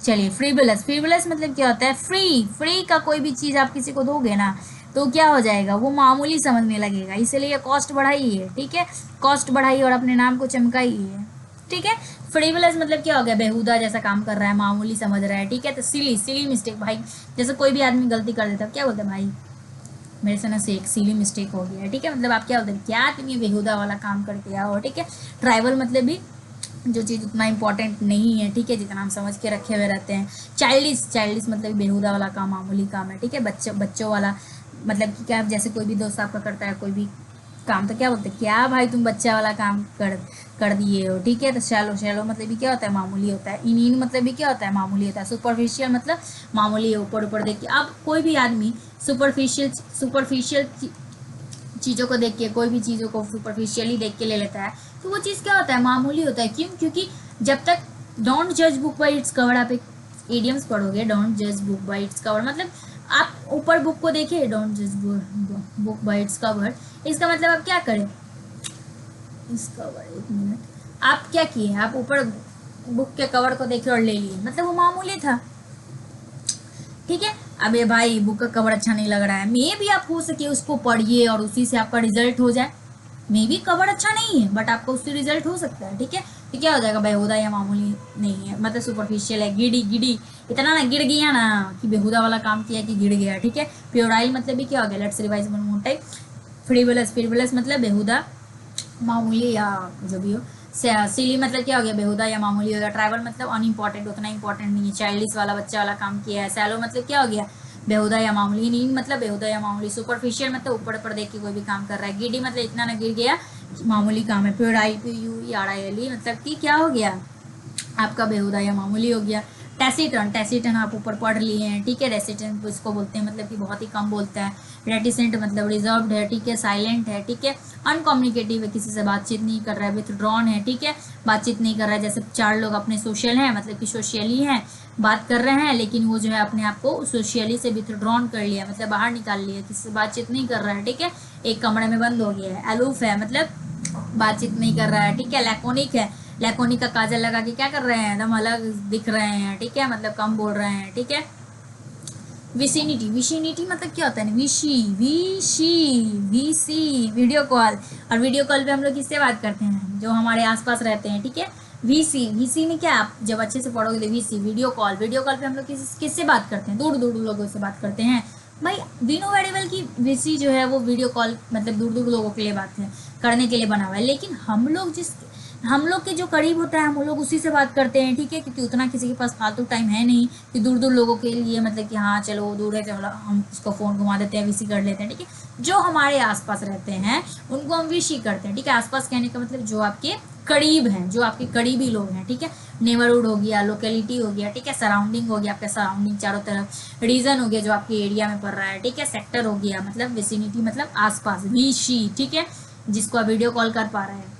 चलिए फ्रीबुलस। फ्रीबुलस मतलब क्या होता है, फ्री। फ्री का कोई भी चीज़ आप किसी को दोगे ना तो क्या हो जाएगा, वो मामूली समझने लगेगा, इसलिए कॉस्ट बढ़ाई है, ठीक है, कॉस्ट बढ़ाई और अपने नाम को चमकाई है, ठीक है। फ्रीबुलस मतलब क्या हो गया, बेहुदा जैसा काम कर रहा है, मामूली समझ रहा है, ठीक है। तो सिली, सिली मिस्टेक भाई, जैसे कोई भी आदमी गलती कर देता है क्या बोलते हैं, भाई मेरे से ना से एक सिली मिस्टेक हो गया है, ठीक है, मतलब आप क्या बोलते हैं, क्या तुम ये बेहुदा वाला काम करके आओ, ठीक है। ट्राइबल मतलब भी जो चीज़ उतना इंपॉर्टेंट नहीं है, ठीक है, जितना हम समझ के रखे हुए रहते हैं। चाइल्डिश, चाइल्डिश मतलब बेहुदा वाला काम, मामूली काम है, ठीक है। बच्चों वाला मतलब कि क्या, जैसे कोई भी दोस्त आपका करता है कोई भी काम तो क्या बोलते हैं, क्या भाई तुम बच्चा वाला काम कर दिए हो, ठीक है। तो शैलो, शैलो मतलब भी क्या होता है, मामूली होता है। इन मतलब भी क्या होता है, मामूली होता है। सुपरफिशियल मतलब मामूली, ऊपर ऊपर देख के। अब कोई भी आदमी सुपरफिशियल चीज़ों को देख के, कोई भी चीज़ों को सुपरफिशियली देख के ले लेता है, तो वो चीज़ क्या होता है, मामूली होता है। क्यों, क्योंकि जब तक डोंट जज बुक बाई इट्स कवर, आप एक इडियम्स पढ़ोगे, डोंट जज बुक बाई इट्स कवर, मतलब आप ऊपर बुक को देखिए, डोंट जज बुक बाई इट्स कवर, इसका मतलब आप क्या करें, इस कवर, एक मिनट, आप क्या किए, आप ऊपर बुक के कवर को देखे और ले लिए, मतलब वो मामूली था, ठीक है। अब ये भाई बुक का कवर अच्छा नहीं लग रहा है, मे भी आप हो सके उसको पढ़िए और उसी से आपका रिजल्ट हो जाए। मे भी कवर अच्छा नहीं है बट आपका उससे रिजल्ट हो सकता है, ठीक है। तो क्या हो जाएगा, बेहुदा या मामूली नहीं है, मतलब सुपरफिशियल है। गिड़ी, गिड़ी इतना ना गिर गया ना कि बेहुदा वाला काम किया कि गिर गया, ठीक है। प्योराइल मतलब भी क्या हो गया, let's revise one more time. Frivolous, frivolous मतलब बेहुदा, मामूली या जो भी हो। सिली मतलब क्या हो गया, बेहुदा या मामूली हो गया। ट्राइबल मतलब अनइम्पॉर्टेंट, उतना इंपॉर्टेंट नहीं है। चाइल्डिश वाला, बच्चा वाला काम किया है। सैलो मतलब क्या हो गया, बेहुदा या मामूली। नीन मतलब बेहुदा या मामूली। सुपरफिशियल मतलब ऊपर ऊपर देख के कोई भी काम कर रहा है। गिडी मतलब इतना ना गिर गया, मामूली काम है। प्योराई PURILE मतलब कि क्या हो गया, आपका बेहुदा या मामूली हो गया। टैसिटन, टैसिटन आप ऊपर पढ़ लिए हैं, ठीक है। रेसिटेंट इसको बोलते हैं, मतलब कि बहुत ही कम बोलता है। रेटिसेंट मतलब रिजर्व्ड है, ठीक है, साइलेंट है, ठीक है। अनकम्युनिकेटिव है, किसी से बातचीत नहीं कर रहा है। विथड्रॉन है, ठीक है, बातचीत नहीं कर रहा है। जैसे चार लोग अपने सोशल हैं, मतलब कि सोशली हैं, बात कर रहे हैं, लेकिन वो जो है अपने आप को सोशली से विथड्रॉन कर लिया, मतलब बाहर निकाल लिया, किसी से बातचीत नहीं कर रहा है, ठीक है, एक कमरे में बंद हो गया है। अलूफ है, मतलब बातचीत नहीं कर रहा है, ठीक है। लैकोनिक है, लैकोनिक का काजल लगा के क्या कर रहे हैं, एकदम अलग दिख रहे हैं, ठीक है, मतलब कम बोल रहे हैं, ठीक है। विसिनिटी, विसिनिटी मतलब क्या होता है, विशी, वीसी वीडियो कॉल। और वीडियो कॉल पे हम लोग किससे बात करते हैं, जो हमारे आसपास रहते हैं, ठीक है। वीसी, वीसी में क्या, आप जब अच्छे से पढ़ोगे तो VC video call, video call पे हम लोग किससे बात करते हैं, दूर दूर लोगों से बात करते हैं। भाई वी नो वेरी वेल की वीसी जो है वो वीडियो कॉल मतलब दूर दूर लोगों के लिए बात है करने के लिए बना हुआ है, लेकिन हम लोग के जो करीब होता है हम लोग उसी से बात करते हैं, ठीक है, क्योंकि उतना किसी के पास फालतू टाइम है नहीं कि दूर दूर लोगों के लिए मतलब कि हाँ चलो वो दूर है चलो हम उसको फ़ोन घुमा देते हैं वीसी कर लेते हैं, ठीक है। जो हमारे आसपास रहते हैं उनको हम विश ही करते हैं, ठीक है। आसपास कहने का मतलब जो आपके करीब हैं, जो आपके करीबी लोग हैं, ठीक है। नेबरहुड हो गया, लोकेलिटी हो गया, ठीक है, सराउंडिंग हो गया, आपका सराउंडिंग चारों तरफ, रीजन हो गया जो आपके एरिया में पड़ रहा है, ठीक है, सेक्टर हो गया मतलब विसिनिटी मतलब आसपास, वीशी, ठीक है, जिसको आप वीडियो कॉल कर पा रहे हैं।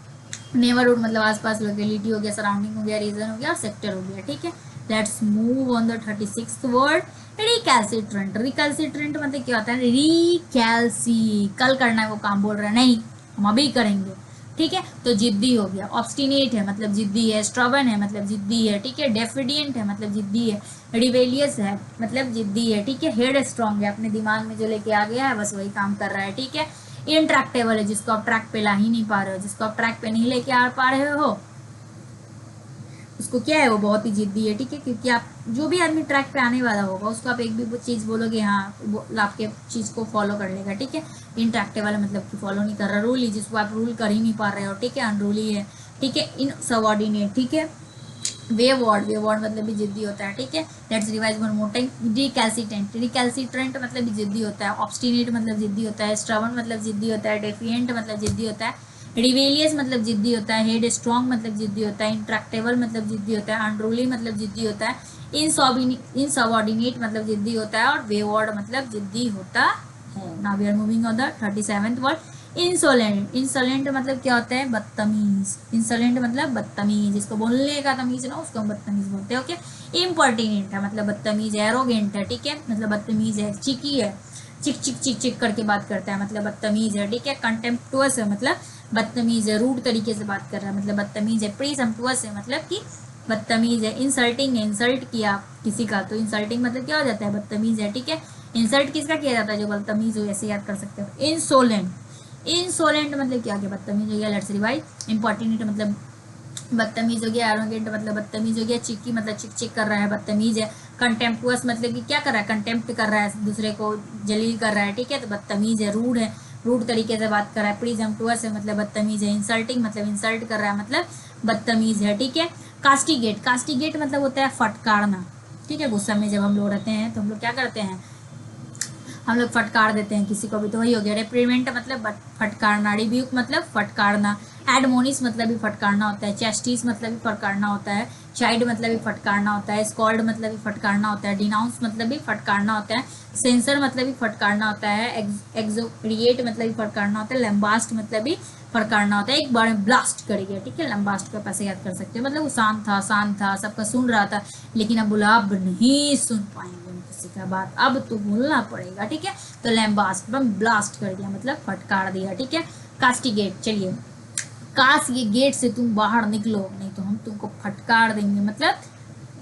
नेबरहुड मतलब आसपास, लोकेलिटी हो गया, सराउंडिंग हो गया, रीजन हो गया, सेक्टर हो गया, ठीक है। Let's move on the 36th word, recalcitrant. Recalcitrant मतलब क्या होता है, रिकैल्सी, कल करना है वो काम, बोल रहा है नहीं हम अभी करेंगे, ठीक है। तो जिद्दी हो गया, ऑब्स्टिनेट है मतलब जिद्दी है, स्ट्रबन है मतलब जिद्दी है, ठीक है, डेफिडियंट है मतलब जिद्दी है, रिबेलियस है मतलब जिद्दी है, ठीक है, हेड स्ट्रॉन्ग है, अपने दिमाग में जो लेके आ गया है बस वही काम कर रहा है, ठीक है। इनट्रैक्टेबल है, जिसको आप ट्रैक पे ला ही नहीं पा रहे हो, जिसको आप ट्रैक पे नहीं लेके आ पा रहे हो उसको क्या है, वो बहुत ही जिद्दी है, ठीक है, क्योंकि आप जो भी आदमी ट्रैक पे आने वाला होगा उसको आप एक भी वो चीज़ बोलोगे हाँ वो आपके चीज़ को फॉलो कर लेगा, ठीक है। इंट्रैक्टेबल मतलब कि फॉलो नहीं कर रहा, रूल ही जिसको आप रूल कर ही नहीं पा रहे हो, ठीक है, अनरूली है, ठीक है, इन सबऑर्डिनेट, ठीक है। वेवर्ड, वेवर्ड मतलब भी जिद्दी होता है, ठीक है। Let's revise one more time, recalcitrant, recalcitrant मतलब भी जिद्दी होता है, ऑब्स्टिनेट मतलब जिद्दी होता है, स्ट्रबन मतलब जिद्दी होता है, डेफिएंट मतलब जिद्दी होता है, रिवेलियस मतलब जिद्दी होता है, हेड स्ट्रॉन्ग मतलब जिद्दी होता है, इंट्रैक्टेबल मतलब जिद्दी होता है, अनरूली मतलब जिद्दी होता है, इन सबऑर्डिनेट मतलब जिद्दी होता है, और वेवर्ड मतलब जिद्दी होता है। Now we are moving on the 37th word, insolent. Insolent मतलब क्या होता है, बदतमीज। इंसोलेंट मतलब बदतमीज, जिसको बोलने का तमीज ना उसको हम बदतमीज बोलते हैं, ओके। इम्पर्टिनेंट है मतलब बदतमीज है, एरोगेंट है, ठीक है, मतलब बदतमीज है, चिकी है, चिक चिक चिक चिक करके बात करता है मतलब बदतमीज है, ठीक है। कंटेम्प्टुअस है मतलब बदतमीज है, रूड तरीके से बात कर रहा है मतलब बदतमीज है। प्रीसम्प्टुअस है मतलब कि बदतमीज है। इंसल्टिंग है, इंसल्ट किया किसी का तो इंसल्टिंग मतलब क्या हो जाता है, बदतमीज है, ठीक है। इंसल्ट किसका किया जाता है, जो बदतमीज हो, ऐसे याद कर सकते हो। इंसोलेंट, इंसोलेंट मतलब क्या गया, बदतमीज हो गया। लेट्स रिवाइज, इंपॉर्टेंट मतलब बदतमीज हो गया, एरोगेंट मतलब बदतमीज हो गया, चिक्की मतलब चिक चिक कर रहा है, बदतमीज है। कंटेम्प्टुअस मतलब कि क्या कर रहा है, कंटेम्प्ट कर रहा है, दूसरे को जलील कर रहा है, ठीक है, तो बदतमीज है। रूड है, रूड तरीके से बात कर रहा है। प्रीजम्प्टुअस है मतलब बदतमीज है। इंसल्टिंग मतलब इंसल्ट कर रहा है मतलब बदतमीज है, ठीक है। कास्टिगेट, कास्टिगेट मतलब होता है फटकारना, ठीक है। गुस्सा में जब हम लोग रहते हैं तो हम लोग क्या करते हैं, हम लोग फटकार देते हैं किसी को भी, तो वही हो गया। रेप्रीमेंट मतलब फटकारना, रिब्यूक मतलब फटकारना, एडमोनिस मतलब भी फटकारना होता है, चेस्टिस मतलब भी फटकारना होता है, चाइल्ड मतलब भी फटकारना होता है, स्कॉल्ड मतलब भी फटकारना होता है, डिनाउंस मतलब भी फटकारना होता है, सेंसर मतलब भी फटकारना होता है, एक्सोक्रिएट मतलब भी फटकारना होता है, लैम्बास्ट मतलब भी फटकारना होता है। एक बार में ब्लास्ट कर गया, ठीक है, लैम्बास्ट का पैसे याद कर सकते हो, मतलब वो शांत था, सबका सुन रहा था, लेकिन अब बोला अब नहीं सुन पाएंगे किसी का बात, अब तो बोलना पड़ेगा, ठीक है। तो लैम्बास्ट ब्लास्ट कर दिया मतलब फटकार दिया, ठीक है। कास्टिगेट, चलिए, काश ये गेट से तुम बाहर निकलो नहीं तो हम तुमको फटकार देंगे, मतलब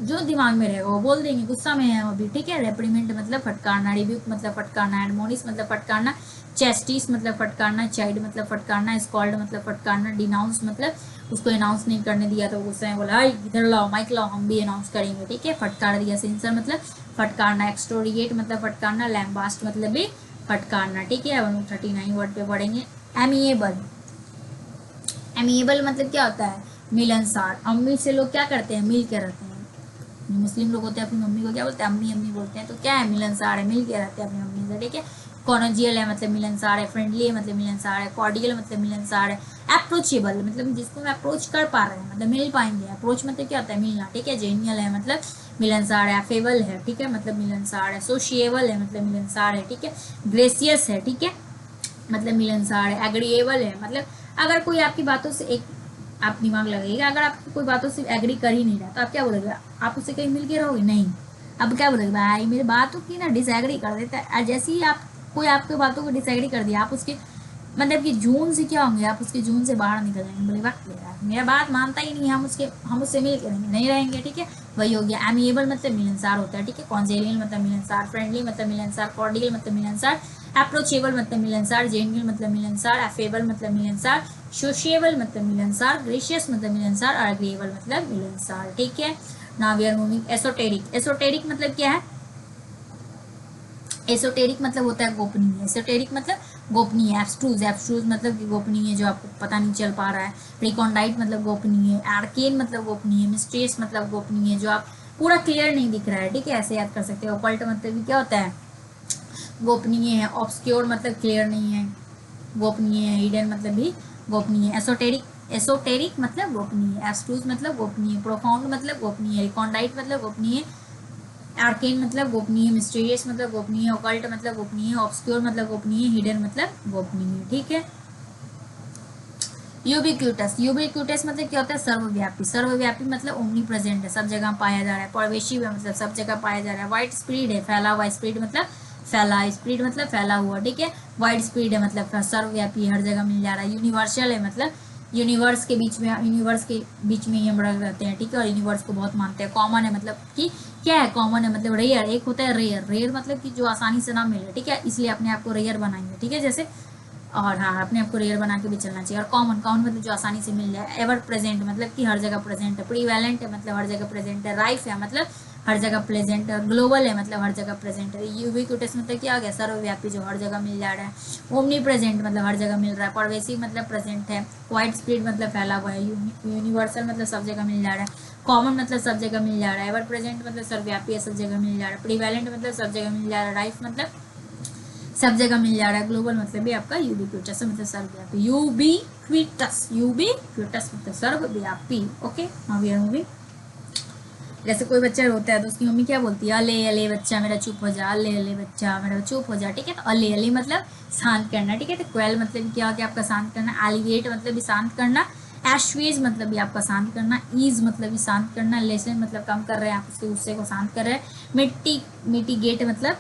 जो दिमाग में रहेगा वो बोल देंगे, गुस्सा में है अभी, ठीक है। रेप्रीमेंट मतलब फटकारना, रिब्यूक मतलब फटकारना, एडमोनिस मतलब फटकारना, चेस्टिस मतलब फटकारना, चाइल्ड मतलब फटकारना, स्कॉल्ड मतलब फटकारना, डिनाउंस मतलब उसको अनाउंस नहीं करने दिया तो गुस्से में बोला इधर लाओ माइक लाओ हम भी अनाउंस करेंगे, ठीक है, फटकार दिया। सेंसर मतलब फटकारना, एक्सट्रोरिएट मतलब फटकारना, लैम्बास्ट मतलब भी फटकारना, ठीक है। अब हम 39 वर्ड पे पढ़ेंगे। एमिएबल, एमिएबल मतलब क्या होता है, मिलनसार। अम्मी से लोग क्या करते हैं, मिल के रहते हैं। मुस्लिम लोग होते हैं अपनी मम्मी को क्या बोलते हैं, अम्मी अम्मी बोलते हैं, तो क्या है, मिलनसार है, मिल के रहते हैं अपनी मम्मी से, ठीक है। कॉनजियल है मतलब मिलनसार है, फ्रेंडली है मतलब मिलनसार है, कॉर्डियल मतलब मिलनसार है, अप्रोचेबल मतलब जिसको हम अप्रोच कर पा रहे हैं मतलब मिल पाएंगे। अप्रोच मतलब क्या होता है, मिलना, ठीक है। जेनियल है मतलब मिलनसार है, अफेबल है, ठीक है, मतलब मिलनसार है, सोशिएबल है मतलब मिलनसार है, ठीक है, ग्रेसियस है, ठीक है, मतलब मिलनसार है, एग्रीएबल है मतलब अगर कोई आपकी बातों से एक आप दिमाग लगाइएगा, अगर आपकी कोई बातों से एग्री कर ही नहीं रहा तो आप क्या बोलोगे, आप उससे कहीं मिल के रहोगे नहीं। अब क्या बोलोगे, भाई मेरी बातों की ना डिसएग्री कर देता है, जैसे ही आप कोई आपकी बातों को डिसएग्री कर दिया आप उसके मतलब कि जून से क्या होंगे, आप उसके जून से बाहर निकल जाएंगे, बोले वक्त ले रहा है मेरा बात मानता ही नहीं, हम उससे मिल करेंगे नहीं रहेंगे, ठीक है। वही हो गया। एमिएबल मतलब मिलनसार होता है, ठीक है। कॉन्जेलियल मतलब मिलनसार, फ्रेंडली मतलब मिलनसार, कॉर्डियल मतलब मिलनसार, अप्रोचेबल मतलब मिलनसार, जेन्युइन मतलब मिलनसार, अफेबल मतलब मिलनसार, सोशिएबल मतलब मिलनसार, ग्रेशियस मतलब मिलनसार और अग्रीएबल मतलब मिलनसार, ठीक है। Now we are moving esoteric. Esoteric मतलब क्या है, एसोटेरिक मतलब होता है गोपनीय, एसोटेरिक मतलब गोपनीय, एब्स्ट्रूज, एब्स्ट्रूज मतलब कि गोपनीय जो आपको पता नहीं चल पा रहा है, रिकॉन्डाइट मतलब गोपनीय, आर्केन मतलब गोपनीय, मिस्ट्रियस मतलब गोपनीय जो आप पूरा क्लियर नहीं दिख रहा है, ठीक है, ऐसे याद कर सकते हो। ऑकल्ट मतलब भी क्या होता है, गोपनीय है। ऑब्सक्योर मतलब क्लियर नहीं है, गोपनीय है। हिडन मतलब भी गोपनीय है। एसोटेरिक, एसोटेरिक मतलब गोपनीय, एब्स्ट्रूज मतलब गोपनीय, प्रोफाउंड मतलब गोपनीय, रिकॉन्डाइट मतलब गोपनीय, आर्केन मतलब गोपनीय, मिस्टीरियस मतलब गोपनीय, ऑकल्ट मतलब गोपनीय, ऑब्सक्योर मतलब गोपनीय, हिडन मतलब गोपनीय, ठीक है। यूबिक्यूटस, यूबिक्यूटस मतलब क्या होता है, सर्वव्यापी, सर्वव्यापी मतलब ओमनी प्रेजेंट है, सब जगह पाया जा रहा है। परवेशिव है मतलब सब जगह पाया जा रहा है। वाइड स्प्रेड है, फैला हुआ, स्प्रेड मतलब फैला, स्प्रेड मतलब फैला हुआ, ठीक है। वाइड स्प्रेड है मतलब सर्वव्यापी, हर जगह मिल जा रहा है। यूनिवर्सल है मतलब यूनिवर्स के बीच में, यूनिवर्स के बीच में ही हम रहते हैं, ठीक है, और यूनिवर्स को बहुत मानते हैं। कॉमन है मतलब कि क्या है, कॉमन है मतलब रेयर, एक होता है रेयर, रेयर मतलब कि जो आसानी से ना मिले, ठीक है, इसलिए अपने आप को रेयर बनाएंगे, ठीक है, जैसे, और हाँ अपने आप को रेयर बना के भी चलना चाहिए। और कॉमन, कॉमन मतलब जो आसानी से मिल जाए। एवर प्रेजेंट मतलब कि हर जगह प्रेजेंट है। प्रीवैलेंट है मतलब हर जगह प्रेजेंट है। राइफ है मतलब हर जगह प्रेजेंट है। ग्लोबल है मतलब हर जगह प्रेजेंट है। यूबिक्यूटस मतलब क्या आ गया, सर्वव्यापी जो हर जगह मिल जा रहा है। ओमनी प्रेजेंट मतलब हर जगह मिल रहा है। परवेसिव मतलब प्रेजेंट है। वाइड स्प्रेड मतलब फैला हुआ है। यूनिवर्सल मतलब सब जगह मिल जा रहा है। कॉमन मतलब सब जगह मिल जा रहा है। एवर प्रेजेंट मतलब सर्वव्यापी है, सब जगह मिल जा रहा है। प्रीवैलेंट मतलब सब जगह मिल जा रहा है। राइफ मतलब सब जगह मिल जा रहा है। ग्लोबल मतलब भी आपका यूबिक्विटस मतलब सर्वव्यापी। यूबिक्विटस, यूबिक्विटस मतलब सर्वव्यापी। Okay, now we are moving. जैसे कोई बच्चा रोता है तो उसकी मम्मी क्या बोलती है, अले अले बच्चा मेरा चुप हो जा, अले अले बच्चा मेरा चुप हो जा, ठीक है। तो अले अले मतलब शांत करना, ठीक है। तो क्वेल मतलब क्या हो गया आपका शांत करना। एलिवेट मतलब भी शांत करना। एशवेज मतलब भी आपका शांत करना। ईज मतलब भी शांत करना। लेसन मतलब कम कर रहे हैं आप उसके गुस्से को शांत कर रहे हैं। मिटिगेट मतलब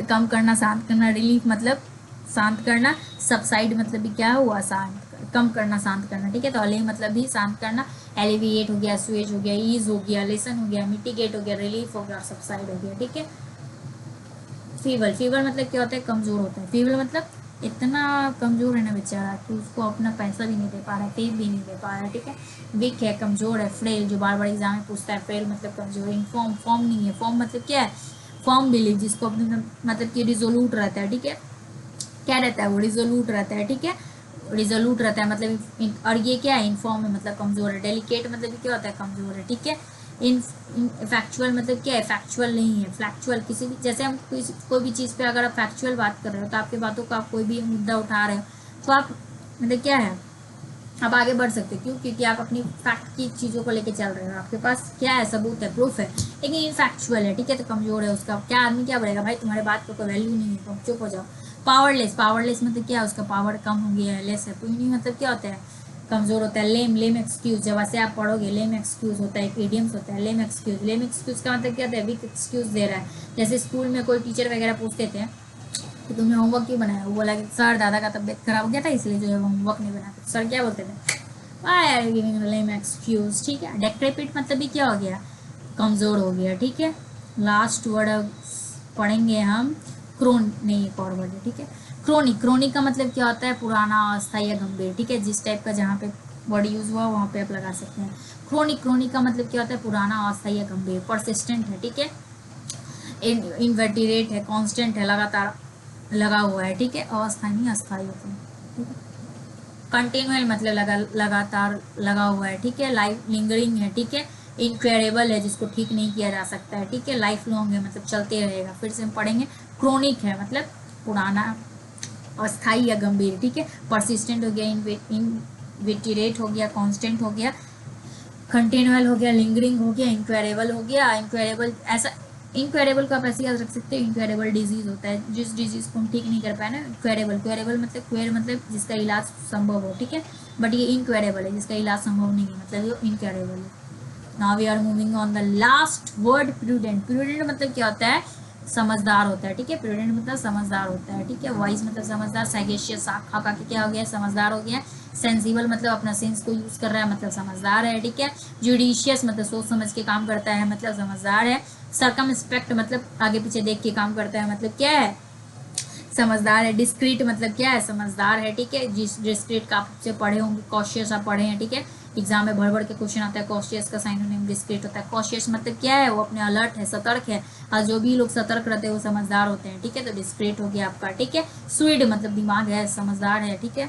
कम करना, शांत करना। रिलीफ मतलब शांत करना। सबसाइड मतलब भी क्या हुआ, शांत, कम करना, शांत करना, ठीक है। तो अले मतलब भी शांत करना। एलिविएट हो गया, स्वेज हो गया, ईज हो गया, लेसन हो गया, मिटिगेट हो गया, रिलीफ हो गया और सबसाइड हो गया, ठीक है। फीवर, फीवर मतलब क्या होता है, कमजोर होता है। फीवर मतलब इतना कमजोर है ना बेचारा कि उसको अपना पैसा भी नहीं दे पा रहा है, तेल भी नहीं दे पा रहा है, ठीक है। वीक है, कमजोर है। फ्रेल जो बार बार एग्जाम में पूछता है, फ्रेल मतलब कमजोर। इनफॉर्म, फॉर्म नहीं है। फॉर्म मतलब क्या है, फॉर्म बिलीव, जिसको अपने मतलब कि रिजोल्यूट रहता है, ठीक है। क्या रहता है वो, रिजोल्यूट रहता है, ठीक है, रिजोल्यूट रहता है मतलब। और ये क्या है, इनफॉर्म है मतलब कमजोर है। डेलिकेट मतलब क्या होता है, कमजोर है, ठीक है। इन फैक्चुअल मतलब क्या है, फैक्चुअल नहीं है। फैक्चुअल किसी भी, जैसे हम कोई भी चीज़ पे अगर आप फैक्चुअल बात कर रहे हो तो आपकी बातों का आप कोई भी मुद्दा उठा रहे हो तो आप मतलब क्या है, आप आगे बढ़ सकते हो। क्यों, क्योंकि आप अपनी फैक्ट की चीज़ों को लेके चल रहे हो, आपके पास क्या है, सबूत है, प्रूफ है। लेकिन ये फैक्चुअल है, ठीक है, तो कमजोर है उसका। क्या आदमी क्या बोलेगा, भाई तुम्हारे बात का कोई वैल्यू नहीं है, तुम चुप हो जाओ। पावरलेस, पावरलेस मतलब क्या है, उसका पावर कम हो गया है, लेस है। पुनी मतलब क्या होता है, कमजोर होता है। लेम, लेम एक्सक्यूज, जब ऐसे आप पढ़ोगे लेम एक्सक्यूज होता है, एक इडियम्स होता है लेम एक्सक्यूज। लेम एक्सक्यूज का मतलब क्या होता है, वीक एक्सक्यूज दे रहा है। जैसे स्कूल में कोई टीचर वगैरह पूछते थे कि तुमने होमवर्क क्यों बनाया, वो बोला कि सर दादा का तबियत खराब हो गया था इसलिए जो है होमवर्क नहीं बनाते। सर क्या बोलते थे, I R giving lame excuse, ठीक है। डेक्रेपिट मतलब भी क्या हो गया, कमज़ोर हो गया, ठीक है। लास्ट वर्ड पढ़ेंगे हम, क्रोन नहीं, एक और वर्ड है, ठीक है। क्रोनिक, क्रोनिक का मतलब क्या होता है, पुराना, अस्थायी या गंभीर, ठीक है। जिस टाइप का जहाँ पे वर्ड यूज हुआ वहाँ पे आप लगा सकते हैं क्रोनिक। क्रोनिक का मतलब क्या होता है, पुराना, अस्थायी या गंभीर। परसिस्टेंट है, ठीक है। इनवर्टिरेट है, कांस्टेंट है, लगातार लगा हुआ है, ठीक है। अस्थायी नहीं, अस्थायी होता है, ठीक है। कंटिन्यूअल मतलब लगातार लगा हुआ है, ठीक है। लाइफ लिंगरिंग है, ठीक है। इनक्रेडिबल है, जिसको ठीक नहीं किया जा सकता है, ठीक है। लाइफ लॉन्ग है मतलब चलते रहेगा। फिर से हम पढ़ेंगे, क्रोनिक है मतलब पुराना, अस्थाई या गंभीर, ठीक है। परसिस्टेंट हो गया, इनविटिरेट हो गया, कांस्टेंट हो गया, कंटिन्यूअल हो गया, लिंगरिंग हो गया, इंक्वेरेबल हो गया। इंक्वेरेबल ऐसा, इंक्वेरेबल को आप ऐसे याद रख सकते हो, इंक्वेरेबल डिजीज होता है जिस डिजीज को हम ठीक नहीं कर पाए ना। क्वेरेबल, क्वेरेबल मतलब क्वेर मतलब जिसका इलाज संभव हो, ठीक है। बट ये इनक्वेरेबल है, जिसका इलाज संभव नहीं है, मतलब ये इनक्वेरेबल है। Now we are moving on the last word, prudent. Prudent मतलब क्या होता है, समझदार होता है, ठीक है। प्रूडेंट मतलब समझदार होता है, ठीक है। वाइज मतलब समझदार। सैगेशियस, खा खा के क्या हो गया, समझदार हो गया। सेंसिबल मतलब अपना सेंस को यूज कर रहा है, मतलब समझदार है, ठीक है। जुडिशियस मतलब सोच समझ के काम करता है, मतलब समझदार है। सर्कमस्पेक्ट मतलब आगे पीछे देख के काम करता है, मतलब क्या है, समझदार है। डिस्क्रीट मतलब क्या है, समझदार है, ठीक है। जिस डिस्क्रीट का आप से पढ़े होंगे, कॉशियस आप पढ़े हैं, ठीक है। एग्जाम में भर भर के क्वेश्चन आता है। कॉशियस का साइनोनिम डिस्क्रीट होता है। कॉशियस मतलब क्या है, वो अपने अलर्ट है, सतर्क है, और जो भी लोग सतर्क रहते हैं वो समझदार होते हैं, ठीक है। तो डिस्क्रीट हो गया आपका, ठीक है। स्वीड मतलब दिमाग है, समझदार है, ठीक है।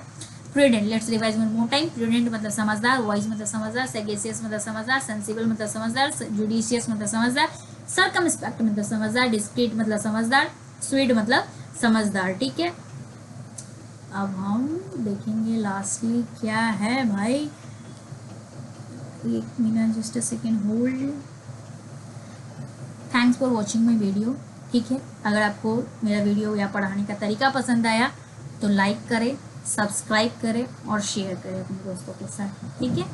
Prudent, let's revise one more time. Prudent मतलब समझदार, वाइज मतलब समझदार, सैगेसियस मतलब समझदार, सेंसिबल मतलब समझदार, जुडिशियस मतलब समझदार, सर्कमस्पेक्ट मतलब समझदार, डिस्क्रीट मतलब समझदार, स्वीड मतलब समझदार, ठीक है। अब हम देखेंगे लास्टली क्या है भाई, एक minute, just a second, hold. Thanks for watching my video, ठीक है। अगर आपको मेरा वीडियो या पढ़ाने का तरीका पसंद आया तो लाइक करें, सब्सक्राइब करें और शेयर करें अपने दोस्तों के साथ, ठीक है।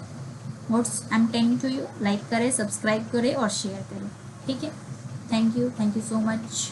What's I am telling to you, like करें, सब्सक्राइब करें और शेयर करें, ठीक है। Thank you so much.